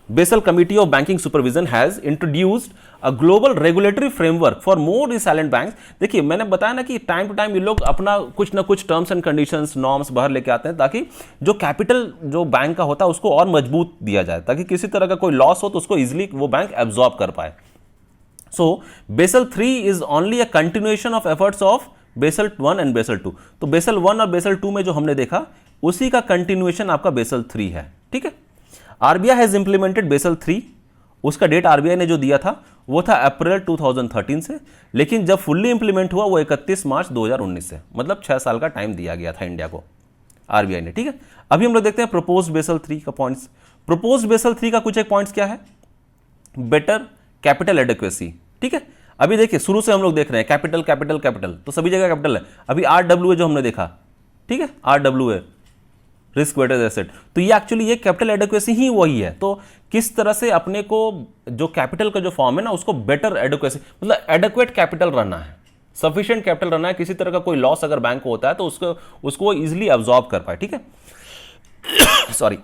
Basel Committee of Banking Supervision has introduced a global regulatory framework for more resilient banks। देखिए मैंने बताया ना कि टाइम टू टाइम ये लोग अपना कुछ ना कुछ टर्म्स एंड कंडीशंस, नॉर्म्स बाहर लेके आते हैं ताकि जो कैपिटल जो बैंक का होता है उसको और मजबूत दिया जाए, ताकि किसी तरह का कोई लॉस हो तो उसको इजिली वो बैंक एब्जॉर्ब कर पाए। So Basel 3 is only a continuation of efforts of Basel 1 and Basel 2। तो Basel 1 और Basel 2 में जो हमने देखा उसी का कंटिन्यूएशन आपका Basel 3 है। ठीक है, RBI has implemented Basel 3, उसका डेट RBI ने जो दिया था वो था अप्रैल 2013 से, लेकिन जब फुल्ली इंप्लीमेंट हुआ वो 31 मार्च 2019 से, मतलब 6 साल का टाइम दिया गया था इंडिया को आरबीआई ने। ठीक है, अभी हम लोग देखते हैं प्रोपोज्ड बेसल 3 का पॉइंट्स। प्रोपोज्ड बेसल 3 का कुछ एक पॉइंट्स क्या है, बेटर कैपिटल एडेक्वेसी। ठीक है, अभी देखिए शुरू से हम लोग देख रहे हैं कैपिटल कैपिटल कैपिटल, तो सभी जगह कैपिटल है। अभी आरडब्ल्यूए जो हमने देखा, ठीक है, आरडब्ल्यूए रिस्क वेटेड एसेट, तो ये एक्चुअली ये कैपिटल एडेक्वेसी ही वही है। तो किस तरह से अपने को जो कैपिटल का जो फॉर्म है ना उसको बेटर एडेक्वेसी, मतलब एडेक्वेट कैपिटल रहना है, सफिशिएंट कैपिटल रहना है, किसी तरह का कोई लॉस अगर बैंक को होता है तो उसको इजिली अब्सॉर्ब कर पाए। ठीक है sorry,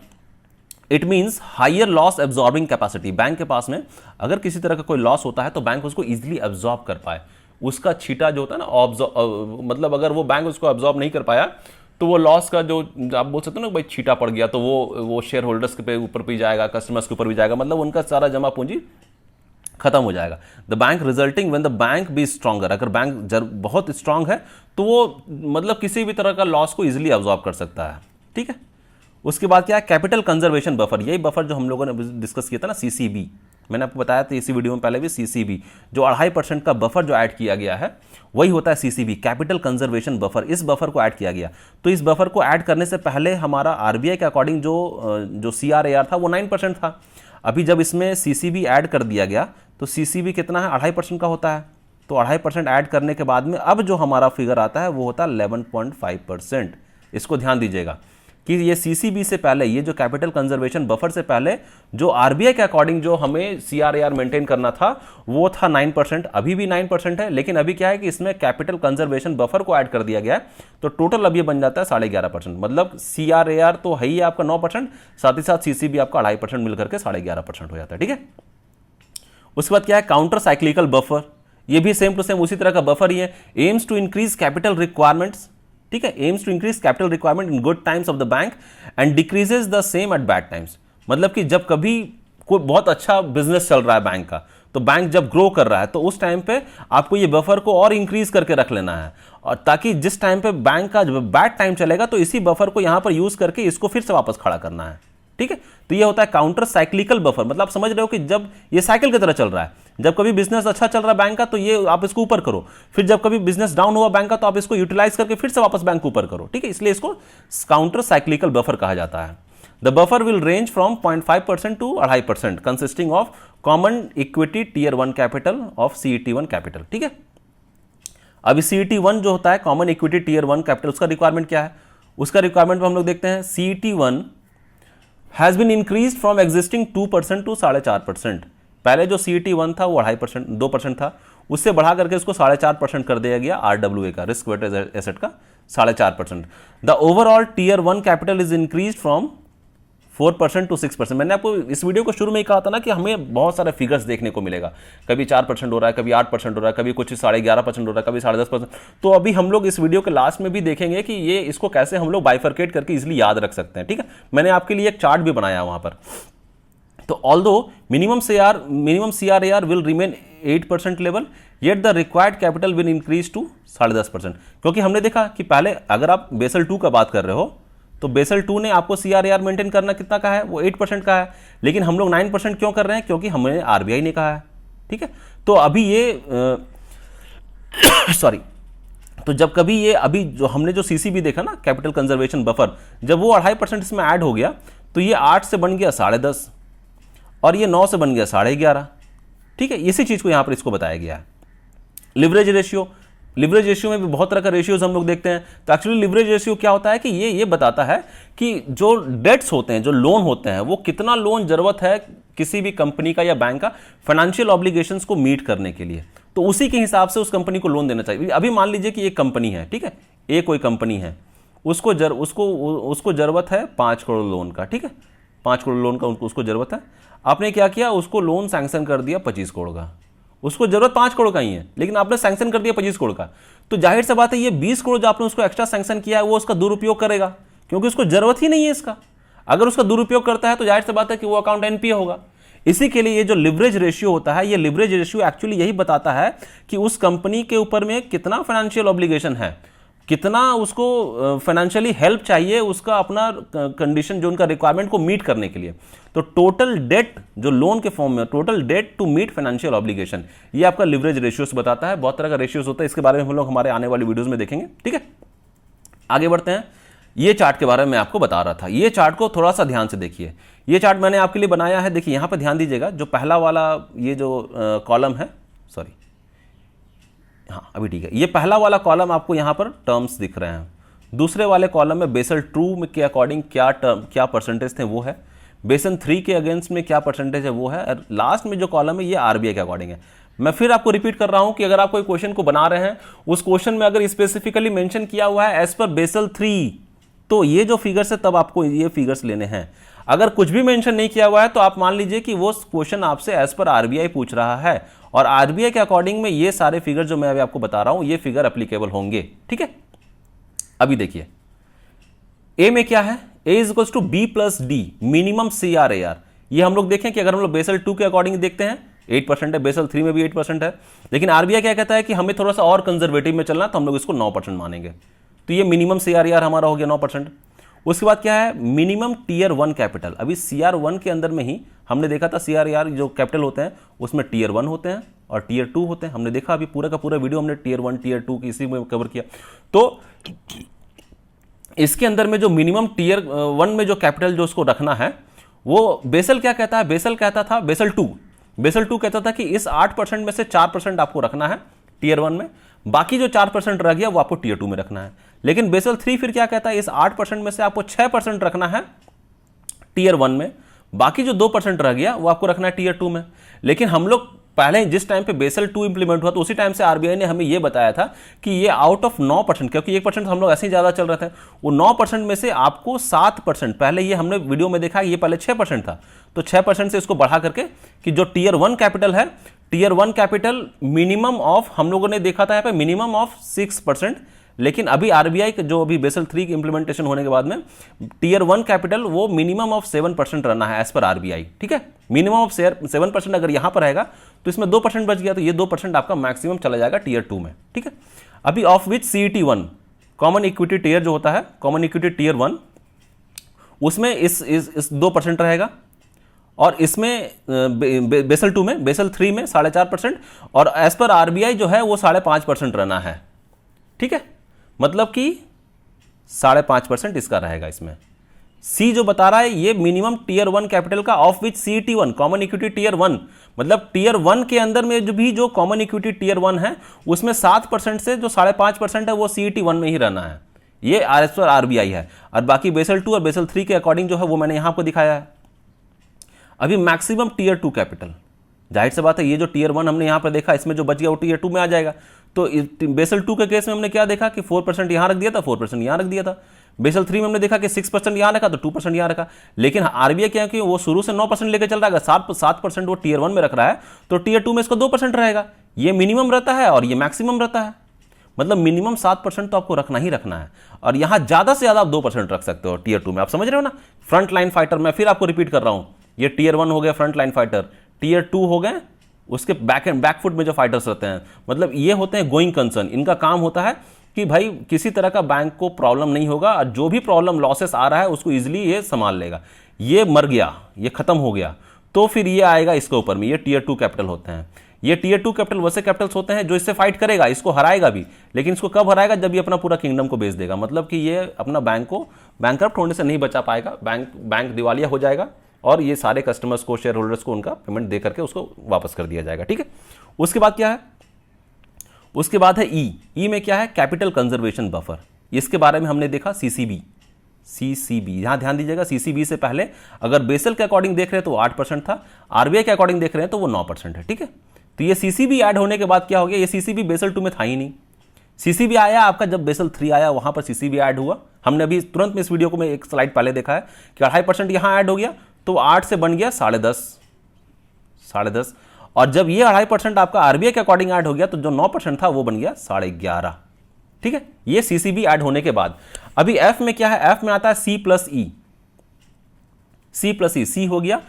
it means higher loss absorbing capacity. Bank के पास में अगर किसी तरह का कोई लॉस होता है तो बैंक उसको इजीली एब्जॉर्ब कर पाए, उसका छीटा जो होता है ना मतलब अगर वो बैंक उसको एब्जॉर्ब नहीं कर पाया तो वो लॉस का जो आप बोल सकते हो ना भाई छीटा पड़ गया, तो वो शेयर होल्डर्स के ऊपर भी जाएगा, कस्टमर्स के ऊपर भी जाएगा, मतलब उनका सारा जमा पूंजी खत्म हो जाएगा। The bank resulting when the bank B stronger, अगर बैंक बहुत स्ट्रांग है तो वो मतलब किसी भी तरह का लॉस को इजीली अब्जॉर्ब कर सकता है। ठीक है, उसके बाद क्या है, कैपिटल कंजर्वेशन बफर। यही बफर जो हम लोगों ने डिस्कस किया था ना, सीसीबी, मैंने आपको बताया था इसी वीडियो में पहले भी, सीसीबी जो 2.5% का बफर जो ऐड किया गया है वही होता है सीसीबी, कैपिटल कंजर्वेशन बफर। इस बफर को ऐड किया गया, तो इस बफर को ऐड करने से पहले हमारा आरबीआई के अकॉर्डिंग जो सीआरएआर था वो 9% था। अभी जब इसमें सीसीबी ऐड कर दिया गया तो सीसीबी कितना है, 2.5% का होता है। तो 2.5% ऐड करने के बाद में अब जो हमारा फिगर आता है वो होता है 11.5%। इसको ध्यान दीजिएगा कि ये सीसीबी से पहले, ये जो कैपिटल कंजर्वेशन बफर से पहले जो आरबीआई के अकॉर्डिंग जो हमें सीआरएआर मेंटेन करना था वो था 9%, अभी भी 9% है, लेकिन अभी क्या है कि इसमें कैपिटल कंजर्वेशन बफर को ऐड कर दिया गया है, तो टोटल अब ये बन जाता है 11.5%। मतलब सीआरएआर तो है ही आपका 9%, साथ ही साथ सीसीबी आपका 2.5% मिलकर के 11.5% हो जाता है। ठीक है, उसके बाद क्या है, काउंटर साइक्लिकल बफर। ये भी सेम टू सेम उसी तरह का बफर ही है, aims to increase capital requirements. ठीक है, aims to increase capital requirement in good times of the bank and decreases the same at bad times. मतलब कि जब कभी कोई बहुत अच्छा बिजनेस चल रहा है बैंक का, तो बैंक जब ग्रो कर रहा है तो उस टाइम पे आपको ये बफर को और इंक्रीज करके रख लेना है, और ताकि जिस टाइम पे बैंक का जब बैड टाइम चलेगा तो इसी बफर को यहां पर यूज करके इसको फिर से वापस खड़ा करना है। ठीक है, तो ये होता है काउंटर साइक्लिकल बफर। मतलब आप समझ रहे हो कि जब ये साइकिल की तरह चल रहा है, जब कभी बिजनेस अच्छा चल रहा है बैंक का तो ये आप इसको ऊपर करो, फिर जब कभी बिजनेस डाउन हुआ बैंक का तो आप इसको यूटिलाइज करके फिर से वापस बैंक ऊपर करो। ठीक है, इसलिए इसको काउंटर साइक्लिकल बफर कहा जाता है। The buffer will range from 0.5% to 2.5%, consisting of common equity tier 1 capital of CET1 capital. ठीक है, अभी CET1 जो होता है कॉमन इक्विटी टीयर 1 कैपिटल, उसका रिक्वायरमेंट क्या है, उसका रिक्वायरमेंट हम लोग देखते हैं। CET1 has been increase from existing 2% to 4.5%। पहले जो CET1 था वो 2% था, उससे बढ़ा करके उसको 4.5% कर दिया गया RWA का, रिस्क वेटेड एसेट का 4.5%। The overall tier 1 capital is increase from 4% to 6%। मैंने आपको इस वीडियो को शुरू में ही कहा था ना कि हमें बहुत सारे फिगर्स देखने को मिलेगा, कभी 4% हो रहा है, कभी 8% हो रहा है, कभी कुछ 11.5% हो रहा है, कभी 10.5%। तो अभी हम लोग इस वीडियो के लास्ट में भी देखेंगे कि ये इसको कैसे हम लोग बाइफरकेट करके इजिली याद रख सकते हैं। ठीक है, मैंने आपके लिए एक चार्ट भी बनाया वहां पर। तो although minimum CRAR will remain 8% level, yet the required capital will increase to 10.5%। क्योंकि हमने देखा कि पहले अगर आप बेसल 2 का बात कर रहे हो तो बेसल 2 ने आपको CRAR मेंटेन करना कितना का है, वो 8% का है, लेकिन हम लोग 9% क्यों कर रहे हैं, क्योंकि हमें आरबीआई ने कहा है। ठीक है, तो अभी ये सॉरी, तो जब कभी ये अभी जो हमने जो सीसीबी देखा ना, कैपिटल कंजर्वेशन बफर, जब वो 2.5% इसमें ऐड हो गया तो ये 8 से बन गया 10.5 और ये 9 से बन गया 11.5। ठीक है, इसी चीज को यहां पर इसको बताया गया है। लिवरेज रेशियो में भी बहुत तरह का रेशियोज हम लोग देखते हैं। तो एक्चुअली लिवरेज रेशियो क्या होता है कि ये बताता है कि जो डेट्स होते हैं, जो लोन होते हैं, वो कितना लोन जरूरत है किसी भी कंपनी का या बैंक का फाइनेंशियल ऑब्लिगेशंस को मीट करने के लिए, तो उसी के हिसाब से उस कंपनी को लोन देना चाहिए। अभी मान लीजिए कि एक कंपनी है, ठीक है, एक कोई कंपनी है, उसको जरूरत है 5 करोड़ लोन का। ठीक है, 5 करोड़ लोन का उसको जरूरत है। आपने क्या किया, उसको लोन सैंक्शन कर दिया 25 करोड़ का। उसको जरूरत 5 करोड़ का ही है, लेकिन आपने सैंक्शन कर दिया 25 करोड़ का, तो जाहिर सी बात है ये 20 करोड़ जो आपने उसको एक्स्ट्रा सैंक्शन किया है वो उसका दुरुपयोग करेगा, क्योंकि उसको जरूरत ही नहीं है इसका। अगर उसका दुरुपयोग करता है तो जाहिर सी बात है कि वो अकाउंट एनपीए होगा। इसी के लिए ये जो लिवरेज रेशियो होता है, ये लिवरेज रेशियो एक्चुअली यही बताता है कि उस कंपनी के ऊपर में कितना फाइनेंशियल ऑब्लिगेशन है, कितना उसको फाइनेंशियली हेल्प चाहिए उसका अपना कंडीशन जो उनका रिक्वायरमेंट को मीट करने के लिए। तो टोटल डेट जो लोन के फॉर्म में, total debt to meet financial obligation, ये आपका लिवरेज रेशियोस बताता है। बहुत तरह का रेशियोस होता है, इसके बारे में हम लोग हमारे आने वाली वीडियोस में देखेंगे। ठीक है, आगे बढ़ते हैं। ये चार्ट के बारे में मैं आपको बता रहा था, ये चार्ट को थोड़ा सा ध्यान से देखिए। ये चार्ट मैंने आपके लिए बनाया है, देखिए यहां पर ध्यान दीजिएगा। जो पहला वाला ये जो कॉलम है, सॉरी हाँ अभी ठीक है, ये पहला वाला कॉलम आपको यहां पर टर्म्स दिख रहे हैं। दूसरे वाले कॉलम में बेसल 2 में के अकॉर्डिंग क्या परसेंटेज थे वो है, बेसल 3 के अगेंस्ट में क्या परसेंटेज है वो है, और लास्ट में जो कॉलम है ये आरबीआई के अकॉर्डिंग है। मैं फिर आपको रिपीट कर रहा हूं कि अगर आप कोई क्वेश्चन को बना रहे हैं, उस क्वेश्चन में अगर स्पेसिफिकली मेंशन किया हुआ है एज पर बेसल 3, तो ये जो फिगर्स है तब आपको ये फिगर्स लेने हैं। अगर कुछ भी मेंशन नहीं किया हुआ है तो आप मान लीजिए कि वो क्वेश्चन आपसे एज पर आरबीआई पूछ रहा है, और आरबीआई के अकॉर्डिंग में ये सारे फिगर जो मैं अभी आपको बता रहा हूं ये फिगर एप्लीकेबल होंगे। ठीक है, अभी देखिए ए में क्या है, A is equals to B plus D minimum C R A R. ये हम लोग देखें कि अगर हम लोग बेसल 2 के अकॉर्डिंग देखते हैं 8% है, बेसल 3 में भी 8% है, लेकिन आरबीआई क्या कहता है कि हमें थोड़ा सा और कंजर्वेटिव में चलना, तो हम लोग इसको 9% मानेंगे। तो ये मिनिमम सी आर ए आर हमारा हो गया 9%। उसके बाद क्या है, मिनिमम टीयर 1 कैपिटल। अभी सीआर 1 के अंदर में ही हमने देखा था सीआर ए आर जो कैपिटल होते हैं उसमें टीयर 1 होते हैं और टीयर 2 होते हैं। हमने देखा अभी पूरा का पूरा वीडियो हमने टीयर 1 टीयर 2 की इसी में कवर किया। तो इसके अंदर में जो मिनिमम टीयर 1 में जो कैपिटल जो उसको रखना है, वो बेसल क्या कहता है, बेसल कहता था बेसल 2 कहता था कि इस 8% में से 4% आपको रखना है टीयर 1 में, बाकी जो 4% रह गया वो आपको टीयर 2 में रखना है। लेकिन बेसल 3 फिर क्या कहता है, इस 8% में से आपको 6% रखना है टीयर 1 में, बाकी जो 2% रह गया वो आपको रखना है टीयर 2 में। लेकिन हम लोग पहले जिस टाइम पे बेसल 2 इंप्लीमेंट हुआ तो उसी टाइम से आरबीआई ने हमें ये बताया था कि ये आउट ऑफ 9%, क्योंकि 1% हम लोग ऐसे ही ज्यादा चल रहे थे, वो 9% में से आपको 7%, पहले ये हमने वीडियो में देखा ये पहले 6% था, तो 6% से इसको बढ़ा करके कि जो टीयर 1 कैपिटल है, टीयर 1 कैपिटल मिनिमम ऑफ, हम लोगों ने देखा था यहाँ पे मिनिमम ऑफ 6%, लेकिन अभी आरबीआई जो अभी बेसल 3 की इंप्लीमेंटेशन होने के बाद में टीयर 1 कैपिटल वो मिनिमम ऑफ 7% रहना है एज पर आरबीआई। ठीक है, मिनिमम ऑफ 7% अगर यहां पर रहेगा तो इसमें 2% बच गया, तो ये 2% आपका मैक्सिमम चला जाएगा टीयर 2 में। ठीक है, अभी of which CET 1 common equity tier जो होता है, कॉमन इक्विटी टीयर 1, उसमें इस 2% रहेगा, और इसमें बेसल 2 में, बेसल 3 में 4.5%, और एज पर आरबीआई जो है वो 5.5% रहना है। ठीक है, मतलब कि 5.5% इसका रहेगा। इसमें सी जो बता रहा है ये मिनिमम टीयर 1 कैपिटल का of which CET 1 common equity tier 1, मतलब टीयर 1 के अंदर में जो कॉमन इक्विटी टीयर 1 है उसमें 7% से जो 5.5% है वो सीईटी 1 में ही रहना है। ये एज पर आरबीआई है, और बाकी बेसल 2 और बेसल 3 के अकॉर्डिंग जो है वो मैंने यहां आपको दिखाया है। अभी मैक्सिमम टीयर 2 कैपिटल, जाहिर सी बात है ये जो टीयर 1 हमने यहां पर देखा इसमें जो बच गया वो टीयर 2 में आ जाएगा। तो बेसल 2 के केस में हमने क्या देखा कि 4% यहां रख दिया था, 4% यहां रख दिया था। बेसल 3 में हमने देखा कि 6% यहां रखा तो 2% यहां रखा। लेकिन आरबीआई क्या कि वो शुरू से 9% लेकर चल रहा है, 7% वो टीयर 1 में रख रहा है, तो टीयर 2 में इसका 2% रहेगा। ये मिनिमम रहता है और ये मैक्सिमम रहता है, मतलब मिनिमम 7% तो आपको रखना ही रखना है, और यहां ज्यादा से ज्यादा आप 2% रख सकते हो टीयर 2 में। आप समझ रहे हो ना। फ्रंट लाइन फाइटर, मैं फिर आपको रिपीट कर रहा हूं, ये टीयर 1 हो गया फ्रंट लाइन फाइटर, टीयर 2 हो गए उसके बैकफुट में जो फाइटर्स रहते हैं, मतलब ये होते हैं गोइंग कंसर्न। इनका काम होता है कि भाई किसी तरह का बैंक को प्रॉब्लम नहीं होगा, और जो भी प्रॉब्लम लॉसेस आ रहा है उसको इजीली ये संभाल लेगा। ये मर गया, ये खत्म हो गया, तो फिर ये आएगा इसके ऊपर में, ये टीयर 2 कैपिटल होते हैं। ये टीयर 2 कैपिटल वैसे कैपिटल्स होते हैं जो इससे फाइट करेगा, इसको हराएगा भी, लेकिन इसको कब हराएगा, जब ये अपना पूरा किंगडम को बेच देगा। मतलब कि ये अपना बैंक को बैंकरप्ट होने से नहीं बचा पाएगा, बैंक दिवालिया हो जाएगा, और ये सारे कस्टमर्स को, शेयर होल्डर्स को उनका पेमेंट दे करके उसको वापस कर दिया जाएगा। ठीक है, उसके बाद क्या है, उसके बाद है ई में क्या है, कैपिटल कंजर्वेशन बफर। इसके बारे में हमने देखा सीसीबी, यहां ध्यान दीजिएगा, सीसीबी से पहले अगर बेसल के अकॉर्डिंग देख रहे हैं तो 8% था, आरबीआई के अकॉर्डिंग देख रहे हैं तो वो 9% है। ठीक है, तो ये सीसीबी ऐड होने के बाद क्या हो गया, ये सीसीबी बेसल 2 में था ही नहीं। सीसीबी आया आपका जब बेसल 3 आया, वहां पर सीसीबी ऐड हुआ। हमने अभी तुरंत में इस वीडियो को मैं एक स्लाइड पहले देखा है कि 2.5% यहां ऐड हो गया, तो 8 से बन गया 10.5, और जब ये 2.5% आपका आरबीआई के अकॉर्डिंग ऐड हो गया तो जो 9% था वो बन गया 11.5। ठीक है, ये सीसीबी ऐड होने के बाद अभी एफ में क्या है, एफ में आता है सी प्लस ई, सी हो गया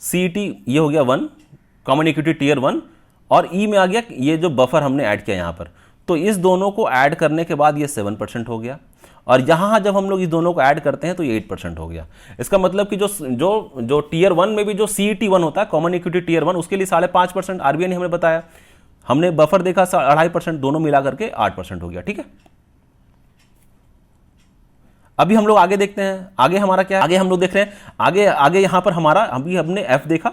सीईटी, ये हो गया 1 कॉमन इक्विटी टीयर 1, और ई में आ गया ये जो बफर हमने ऐड किया यहां पर। तो इस दोनों को ऐड करने के बाद ये 7% हो गया, और यहाँ जब हम लोग इस दोनों को ऐड करते हैं तो ये 8% हो गया। इसका मतलब कि जो टीयर 1 में भी जो CET1 होता है, कॉमन इक्विटी टीयर 1, उसके लिए 5.5% आरबीआई ने हमें बताया। हमने बफर देखा 2.5%, दोनों मिला करके 8% हो गया। ठीक है, अभी हम लोग आगे देखते हैं, आगे हमारा क्या है, आगे हम लोग देख रहे हैं, आगे यहां पर हमारा, अभी हमने F देखा,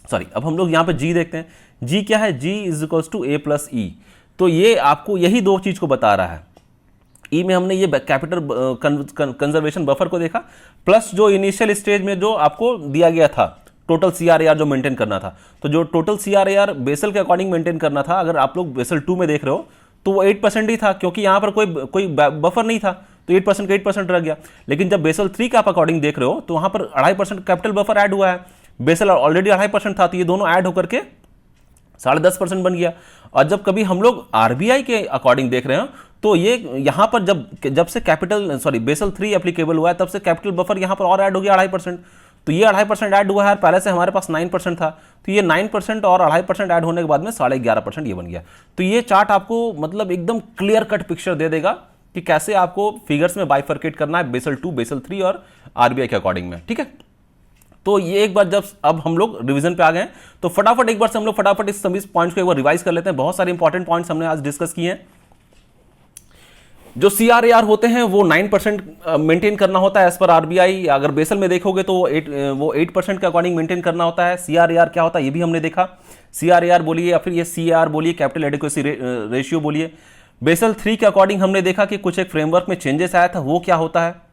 सॉरी, अब हम लोग यहां पर G देखते हैं। G क्या है, G = A+E। तो ये आपको यही दो चीज को बता रहा है। ई में हमने ये कैपिटल कंजर्वेशन बफर को देखा, प्लस जो इनिशियल स्टेज में जो आपको दिया गया था टोटल CRAR जो मेंटेन करना था। तो जो टोटल CRAR बेसल के अकॉर्डिंग मेंटेन करना था, अगर आप लोग बेसल 2 में देख रहे हो तो वो 8% ही था, क्योंकि यहां पर कोई बफर नहीं था, तो 8% का 8% रह गया। लेकिन जब बेसल 3 का आप अकॉर्डिंग देख रहे हो तो वहां पर 2.5% कैपिटल बफर ऐड हुआ है। बेसल ऑलरेडी 2.5% था, तो ये दोनों ऐड होकर के 10.5% बन गया। और जब कभी हम लोग आरबीआई के अकॉर्डिंग देख रहे हो तो ये यहां पर जब से बेसल 3 एप्लीकेबल हुआ है, तब से कैपिटल बफर यहां पर और ऐड हो गया 2.5%। तो ये 2.5% ऐड हुआ है, पहले से हमारे पास 9% था, तो ये 9% और 2.5% ऐड होने के बाद में 11.5% ये बन गया। तो ये चार्ट आपको मतलब एकदम क्लियर कट पिक्चर दे देगा कि कैसे आपको फिगर्स में बाइफर्केट करना है बेसल 2, बेसल 3 और आरबीआई के अकॉर्डिंग में। ठीक है, तो ये एक बार अब हम लोग रिवीजन पे आ गए हैं, तो फटाफट एक बार से हम लोग फटाफट इस सभी पॉइंट्स को एक बार रिवाइज कर लेते हैं। बहुत सारे इंपॉर्टेंट पॉइंट्स हमने आज डिस्कस किए हैं। जो CRAR होते हैं वो 9% मेंटेन करना होता है एज पर आरबीआई। अगर बेसल में देखोगे तो वो 8% के अकॉर्डिंग मेंटेन करना होता है। CRAR क्या होता है ये भी हमने देखा। CRAR बोलिए या फिर ये CAR बोलिए, कैपिटल एडिक्वेसी रेशियो बोलिए। बेसल 3 के अकॉर्डिंग हमने देखा कि कुछ एक फ्रेमवर्क में चेंजेस आया था, वो क्या होता है।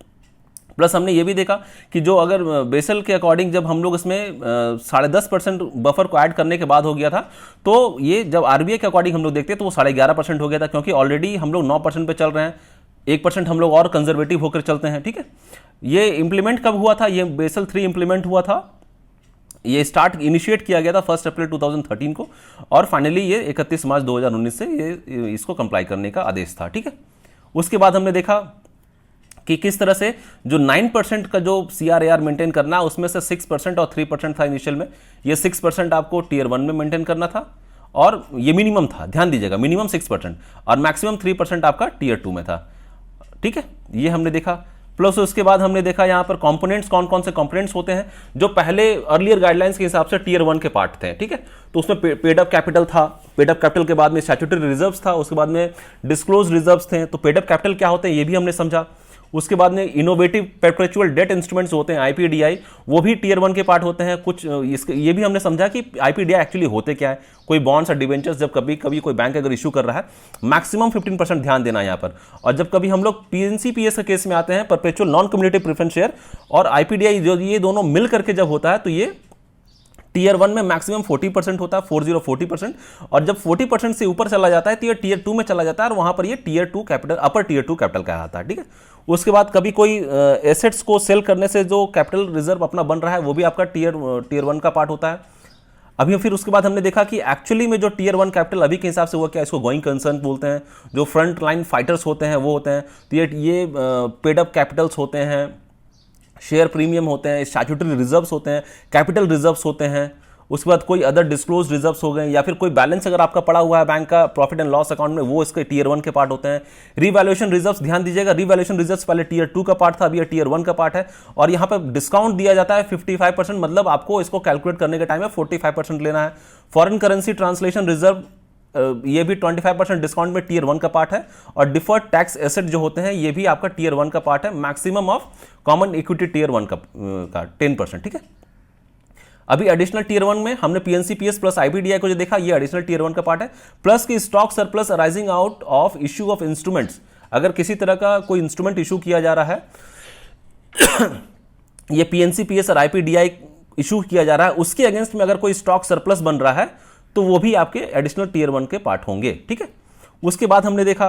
प्लस हमने ये भी देखा कि जो अगर बेसल के अकॉर्डिंग जब हम लोग इसमें 10.5% बफर को ऐड करने के बाद हो गया था, तो ये जब आरबीआई के अकॉर्डिंग हम लोग देखते हैं तो वो 11.5% हो गया था, क्योंकि ऑलरेडी हम लोग 9% पे चल रहे हैं, 1% हम लोग और कंजर्वेटिव होकर चलते हैं। ठीक है, ये इंप्लीमेंट कब हुआ था, ये बेसल 3 इंप्लीमेंट हुआ था, ये इनिशिएट किया गया था 1 अप्रैल 2013 को, और फाइनली ये 31 मार्च 2019 से ये इसको कंप्लाई करने का आदेश था। ठीक है, उसके बाद हमने देखा कि किस तरह से जो 9% का जो CRAR मेंटेन करना, उसमें से 6% और 3% था इनिशियल में। ये 6% आपको टीयर 1 में मेंटेन करना था, और ये मिनिमम था, ध्यान दीजिएगा, मिनिमम 6%, और मैक्सिमम 3% आपका टीयर 2 में था। ठीक है, ये हमने देखा। प्लस उसके बाद हमने देखा यहाँ पर कंपोनेंट्स, कौन कौन से कंपोनेंट्स होते हैं जो पहले अर्लियर गाइडलाइंस के हिसाब से टीयर 1 के पार्ट थे। ठीक है, तो उसमें पेड अप कैपिटल था, पेड अप कैपिटल के बाद में स्टैट्यूटरी रिजर्व्स था, उसके बाद में डिस्क्लोज रिजर्व्स थे। तो पेड अप कैपिटल क्या होते हैं ये भी हमने समझा। उसके बाद में इनोवेटिव परपेचुअल डेट इंस्ट्रूमेंट्स होते हैं IPDI, वो भी टीयर 1 के पार्ट होते हैं। कुछ ये भी हमने समझा कि IPDI एक्चुअली होते क्या है। कोई बॉन्ड्स और डिवेंचर्स जब कभी कोई बैंक अगर इशू कर रहा है, मैक्सिमम 15% ध्यान देना है यहाँ पर। और जब कभी हम लोग PNCPS के केस में आते हैं, perpetual non community preference share और IPDI, जो ये दोनों मिल करके जब होता है तो ये टीयर 1 में मैक्सिमम 40% होता है, 40%, और जब 40% से ऊपर चला जाता है तो ये टीयर 2 में चला जाता है, और वहां पर ये टीयर 2 कैपिटल, अपर टीयर 2 कैपिटल कहलाता है। ठीक है, उसके बाद कभी कोई एसेट्स को सेल करने से जो कैपिटल रिजर्व अपना बन रहा है, वो भी आपका टीयर 1 का पार्ट होता है। अभी फिर उसके बाद हमने देखा कि एक्चुअली में जो टीयर 1 कैपिटल अभी के हिसाब से वो क्या, इसको गोइंग कंसर्न बोलते हैं। जो फ्रंट लाइन फाइटर्स होते हैं वो होते हैं, तो ये पेड अप कैपिटल्स होते हैं, शेयर प्रीमियम होते हैं, स्टैट्यूटरी रिजर्व्स होते हैं, कैपिटल रिजर्व्स होते हैं। उसके बाद कोई अदर डिस्क्लोज रिजर्व्स हो गए, या फिर कोई बैलेंस अगर आपका पड़ा हुआ है बैंक का प्रॉफिट एंड लॉस अकाउंट में, वो इसके टीयर 1 के पार्ट होते हैं। रिवैल्यूएशन रिजर्व्स, ध्यान दीजिएगा, रिवैल्यूएशन रिजर्व्स पहले टीयर 2 का पार्ट था, अभी ये टीयर 1 का पार्ट है। और यहाँ पर डिस्काउंट दिया जाता है 55%, मतलब आपको इसको कैलकुलेट करने के टाइम में 45% लेना है। फॉरेन करेंसी ट्रांसलेशन रिजर्व, ये भी 25% डिस्काउंट में टीयर 1 का पार्ट है। और डिफर्ड टैक्स एसेट जो होते हैं ये भी आपका टीयर 1 का पार्ट है। Maximum of common equity tier 1 का 10%। ठीक है, अभी एडिशनल टीयर 1 में हमने PNCPS प्लस IPDI को जो देखा, ये एडिशनल टीयर 1 का पार्ट है। प्लस की stock surplus arising out of issue of instruments, अगर किसी तरह का कोई इंस्ट्रूमेंट इशू किया जा रहा है ये PNCPS और IPDI इशू किया जा रहा है, उसके अगेंस्ट में अगर कोई स्टॉक सरप्लस बन रहा है तो वो भी आपके एडिशनल टीयर 1 के पार्ट होंगे। ठीक है, उसके बाद हमने देखा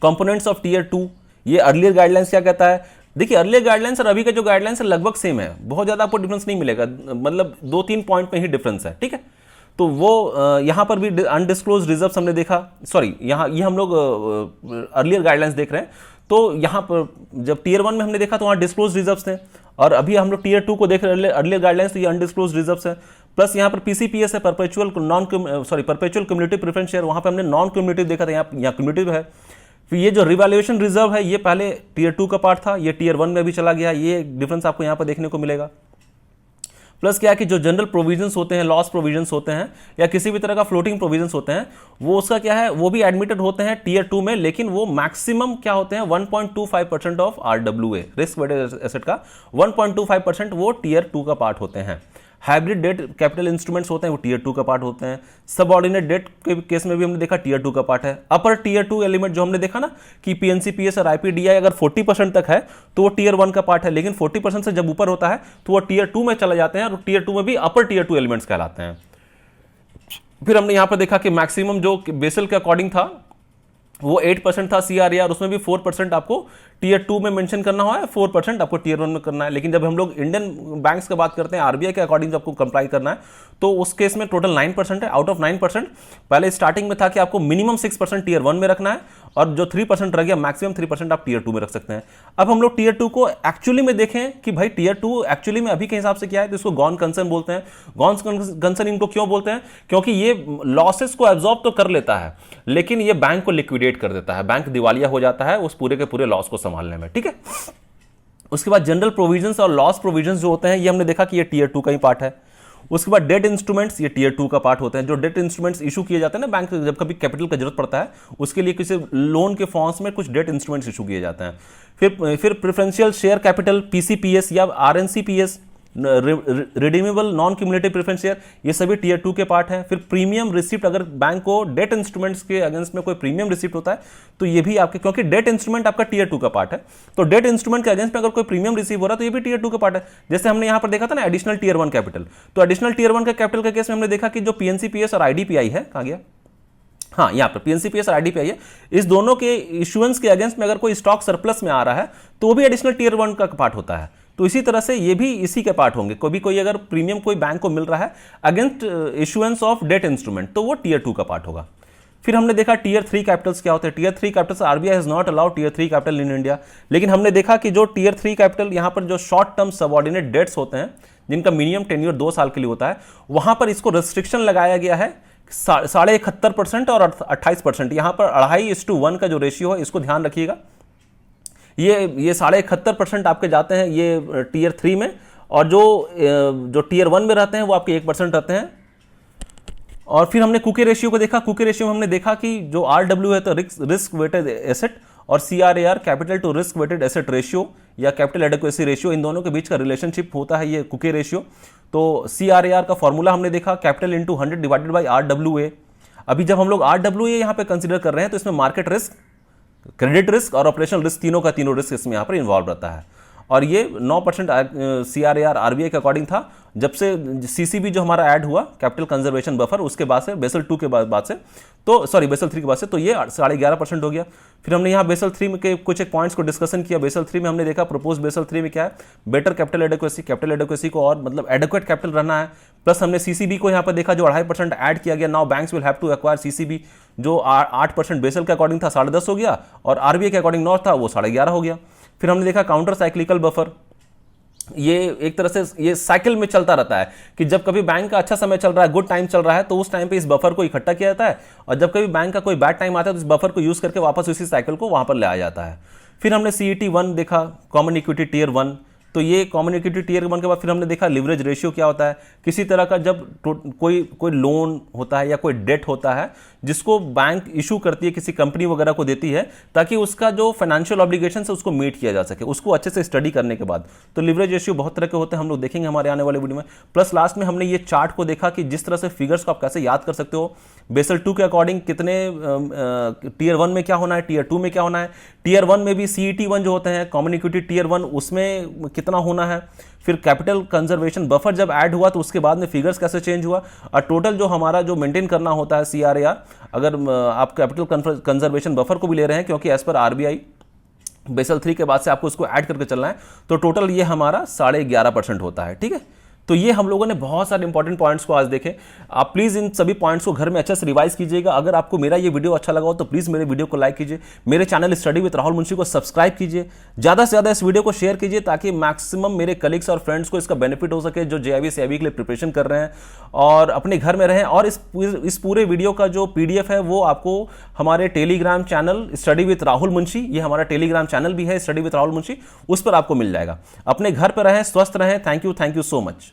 कंपोनेंट्स ऑफ टीयर 2, ये अर्लियर गाइडलाइंस क्या कहता है। देखिए, अर्लियर गाइडलाइंस और अभी का जो गाइडलाइंस है लगभग सेम है, बहुत ज्यादा आपको डिफरेंस नहीं मिलेगा, मतलब 2-3 पॉइंट में ही डिफरेंस है। ठीक है, तो वो यहां पर भी अनडिस्क्लोज रिजर्व्स हमने देखा, सॉरी यहाँ ये हम लोग अर्लियर गाइडलाइंस देख रहे हैं। तो यहां पर जब टीयर 1 में हमने देखा तो वहां डिस्क्लोज रिजर्व्स थे, और अभी हम लोग टीयर 2 को देख रहे हैं अर्लियर गाइडलाइंस, तो ये अनडिस्क्लोज रिजर्व्स है। प्लस यहाँ पर पीसीपीएस है, परपेचुअल क्यूमुलेटिव प्रेफरेंस शेयर, वहाँ पे हमने नॉन क्यूमुलेटिव देखा था, यहाँ क्यूमुलेटिव है। फिर ये जो रिवैल्यूएशन रिजर्व है ये पहले टीयर 2 का पार्ट था, ये टीयर 1 में भी चला गया, ये डिफरेंस आपको यहाँ पर देखने को मिलेगा। प्लस क्या है कि जो जनरल प्रोविजंस होते हैं, लॉस प्रोविजंस होते हैं या किसी भी तरह का फ्लोटिंग प्रोविजंस होते हैं, वो उसका क्या है, वो भी एडमिटेड होते हैं टीयर 2 में, लेकिन वो मैक्सिमम क्या होते हैं 1.25% of RWA, risk weighted asset का 1.25% वो टीयर 2 का पार्ट होते हैं। हाइब्रिड डेट कैपिटल इंस्ट्रूमेंट्स होते हैं वो टीयर 2 का पार्ट होते हैं। सबऑर्डिनेट डेट के केस में भी हमने देखा टीयर 2 का पार्ट है। अपर टीयर 2 एलिमेंट जो हमने देखा ना कि पीएनसीपीएस और आईपीडीआई अगर 40% तक है तो वो टीयर 1 का पार्ट है, लेकिन 40% से जब ऊपर होता है तो वो टीयर 2 में चले जाते हैं और टीयर 2 में भी अपर टीयर 2 एलिमेंट्स कहलाते हैं। फिर हमने यहां पर देखा कि मैक्सिमम जो बेसल के अकॉर्डिंग था वो 8% था सीआरआर, उसमें भी 4% आपको टीयर 2 में मेंशन करना हुआ है, 4% आपको टीयर 1 में करना है। लेकिन जब हम लोग इंडियन बैंक्स की बात करते हैं, आरबीआई के अकॉर्डिंग जब आपको कंप्लाई करना है तो उस केस में टोटल 9% है। आउट ऑफ 9% पहले स्टार्टिंग में था कि आपको मिनिमम 6% टीयर 1 में रखना है और जो 3% रह गया मैक्सिमम 3% आप टीयर 2 में रख सकते हैं। अब हम लोग टीयर 2 को एक्चुअली में देखें कि भाई टीयर 2 एक्चुअली में अभी के हिसाब से क्या है, तो इसको गॉन कंसर्न बोलते हैं। गॉन कंसर्न इनको क्यों बोलते हैं, क्योंकि ये लॉसेस को एब्जॉर्ब तो कर लेता है लेकिन ये बैंक को लिक्विडेट कर देता है, बैंक दिवालिया हो जाता है उस पूरे के पूरे लॉस को संभालने में, ठीक है। उसके बाद जनरल प्रोविजंस और लॉस प्रोविजंस जो होते हैं ये हमने देखा कि ये टीयर 2 का ही पार्ट है। उसके बाद डेट इंस्ट्रूमेंट्स ये टीयर 2 का पार्ट होते हैं। जो डेट इंस्ट्रूमेंट्स इशू किए जाते हैं ना बैंक, जब कभी कैपिटल का जरूरत पड़ता है उसके लिए किसी लोन के फॉर्म्स में कुछ डेट इंस्ट्रूमेंट्स इशू किए जाते हैं। फिर प्रेफरेंशियल शेयर कैपिटल पीसीपीएस या RNCPS, redeemable non cumulative preference share, ये सभी टीयर 2 के पार्ट है। फिर प्रीमियम रिसिप्ट, अगर बैंक को डेट इंस्ट्रूमेंट्स के अगेंस्ट में कोई प्रीमियम रिसिप्ट होता है तो ये भी आपके, क्योंकि डेट इंस्ट्रूमेंट आपका टीयर 2 का पार्ट है, तो डेट इंस्ट्रूमेंट के अगेंस्ट में अगर कोई प्रीमियम रिसीव हो रहा है तो ये भी टीयर 2 का पार्ट है। जैसे हमने यहां पर देखा था ना एडिशनल टीयर 1 कैपिटल, तो एडिशनल टीयर 1 के कैपिटल के केस में हमने देखा कि जो पीएनसीपीएस और आईडीपीआई है, कहां गया, हाँ यहाँ पर पीएनसीपीएस और आईडीपीआई है, इस दोनों के इशुएंस के अगेंस्ट में अगर कोई स्टॉक सरप्लस में आ रहा है तो वो भी एडिशनल टीयर 1 का पार्ट होता है। तो इसी तरह से ये भी इसी के पार्ट होंगे। कोई अगर प्रीमियम कोई बैंक को मिल रहा है against issuance of debt instrument तो वो टीयर 2 का पार्ट होगा। फिर हमने देखा टीयर 3 कैपिटल्स क्या होते हैं। Tier 3 capitals, RBI has not allowed tier 3 capital in India, लेकिन हमने देखा कि जो टीयर 3 कैपिटल यहाँ पर जो शॉर्ट टर्म सबऑर्डिनेट डेट्स होते हैं जिनका मिनिमम टेन्योर 2 साल के लिए होता है, वहां पर इसको रेस्ट्रिक्शन लगाया गया है 71.5% और 28%। यहां पर 2.5:1 का जो रेशियो है इसको ध्यान रखिएगा। ये 71.5% आपके जाते हैं ये टीयर 3 में, और जो टीयर 1 में रहते हैं वो आपके 1% रहते हैं। और फिर हमने कुके रेशियो को देखा। कुके रेशियो में हमने देखा कि जो आरडब्ल्यू है तो रिस्क वेटेड एसेट, और CRAR capital to risk weighted asset ratio या कैपिटल एडेक्वेसी रेशियो, इन दोनों के बीच का रिलेशनशिप होता है ये कुके रेशियो। तो सीआरएआर का फॉर्मूला हमने देखा capital into 100 divided by RWA. अभी जब हम लोग आरडब्ल्यूए यहाँ पे कंसीडर कर रहे हैं तो इसमें मार्केट रिस्क, क्रेडिट रिस्क और ऑपरेशनल रिस्क, तीनों का तीनों रिस्क इसमें यहाँ पर इन्वॉल्व रहता है। और ये 9% सीआरएआर आरबीआई के अकॉर्डिंग था जब से सीसीबी जो हमारा ऐड हुआ कैपिटल कंजर्वेशन बफर, उसके बाद से बेसल 2 के बाद से, तो सॉरी बेसल 3 के बाद से, तो ये 11.5% हो गया। फिर हमने यहाँ बेसल 3 के कुछ एक पॉइंट्स को डिस्कशन किया। बेसल 3 में हमने देखा प्रपोज बेसल 3 में क्या है, बेटर कैपिटल एडेक्वेसी को और मतलब एडेक्वेट कैपिटल रहना है। प्लस हमने सीसीबी को यहाँ पर देखा जो 2.5% ऐड किया गया। Now banks will have to acquire CCB, जो 8% बेसल के अकॉर्डिंग था 10.5 हो गया, और आरबीआई के अकॉर्डिंग 9 था वो 11.5 हो गया। फिर हमने देखा काउंटर साइक्लिकल बफर, ये एक तरह से ये साइकिल में चलता रहता है कि जब कभी बैंक का अच्छा समय चल रहा है, गुड टाइम चल रहा है, तो उस टाइम पे इस बफर को इकट्ठा किया जाता है, और जब कभी बैंक का कोई बैड टाइम आता है तो इस बफर को यूज करके वापस उसी साइकिल को वहां पर लाया जाता है। फिर हमने CET 1 देखा, कॉमन इक्विटी टीयर 1, तो ये कॉमन इक्विटी टीयर 1 के बाद फिर हमने देखा लिवरेज रेशियो क्या होता है। किसी तरह का जब कोई लोन होता है या कोई डेट होता है जिसको बैंक इशू करती है, किसी कंपनी वगैरह को देती है, ताकि उसका जो फाइनेंशियल ऑब्लिगेशन है उसको मीट किया जा सके, उसको अच्छे से स्टडी करने के बाद। तो लिवरेज रेशियो बहुत तरह के होते हैं, हम लोग देखेंगे हमारे आने वाले वीडियो में। प्लस लास्ट में हमने ये चार्ट को देखा कि जिस तरह से फिगर्स को आप कैसे याद कर सकते हो। बेसल 2 के अकॉर्डिंग कितने टीयर 1 में क्या होना है, टीयर 2 में क्या होना है, टीयर 1 में भी CET 1 जो होते हैं कॉमन इक्विटी टीयर 1 उसमें कितना होना है। फिर कैपिटल कंजर्वेशन बफर जब ऐड हुआ तो उसके बाद में फिगर्स कैसे चेंज हुआ, और टोटल जो हमारा जो मेंटेन करना होता है सीआरएआर, अगर आप कैपिटल कंजर्वेशन बफर को भी ले रहे हैं क्योंकि एज पर आरबीआई बेसल 3 के बाद से आपको उसको ऐड करके चलना है, तो टोटल ये हमारा 11.5% होता है। ठीक है, तो ये हम लोगों ने बहुत सारे इंपॉर्टेंट पॉइंट्स को आज देखे। आप प्लीज़ इन सभी पॉइंट्स को घर में अच्छे से रिवाइज कीजिएगा। अगर आपको मेरा ये वीडियो अच्छा लगा हो तो प्लीज़ मेरे वीडियो को लाइक कीजिए, मेरे channel study with Rahul Munshi को सब्सक्राइब कीजिए, ज़्यादा से ज़्यादा इस वीडियो को शेयर कीजिए ताकि मैक्सिमम मेरे कलीग्स और फ्रेंड्स को इसका बेनिफिट हो सके जो JIV CIB के लिए प्रिपरेशन कर रहे हैं और अपने घर में रहें। और इस पूरे वीडियो का जो PDF है वो आपको हमारे Telegram channel study with Rahul Munshi, ये हमारा टेलीग्राम चैनल भी है स्टडी विद राहुल मुंशी, उस पर आपको मिल जाएगा। अपने घर पर रहें, स्वस्थ रहें। Thank you so much.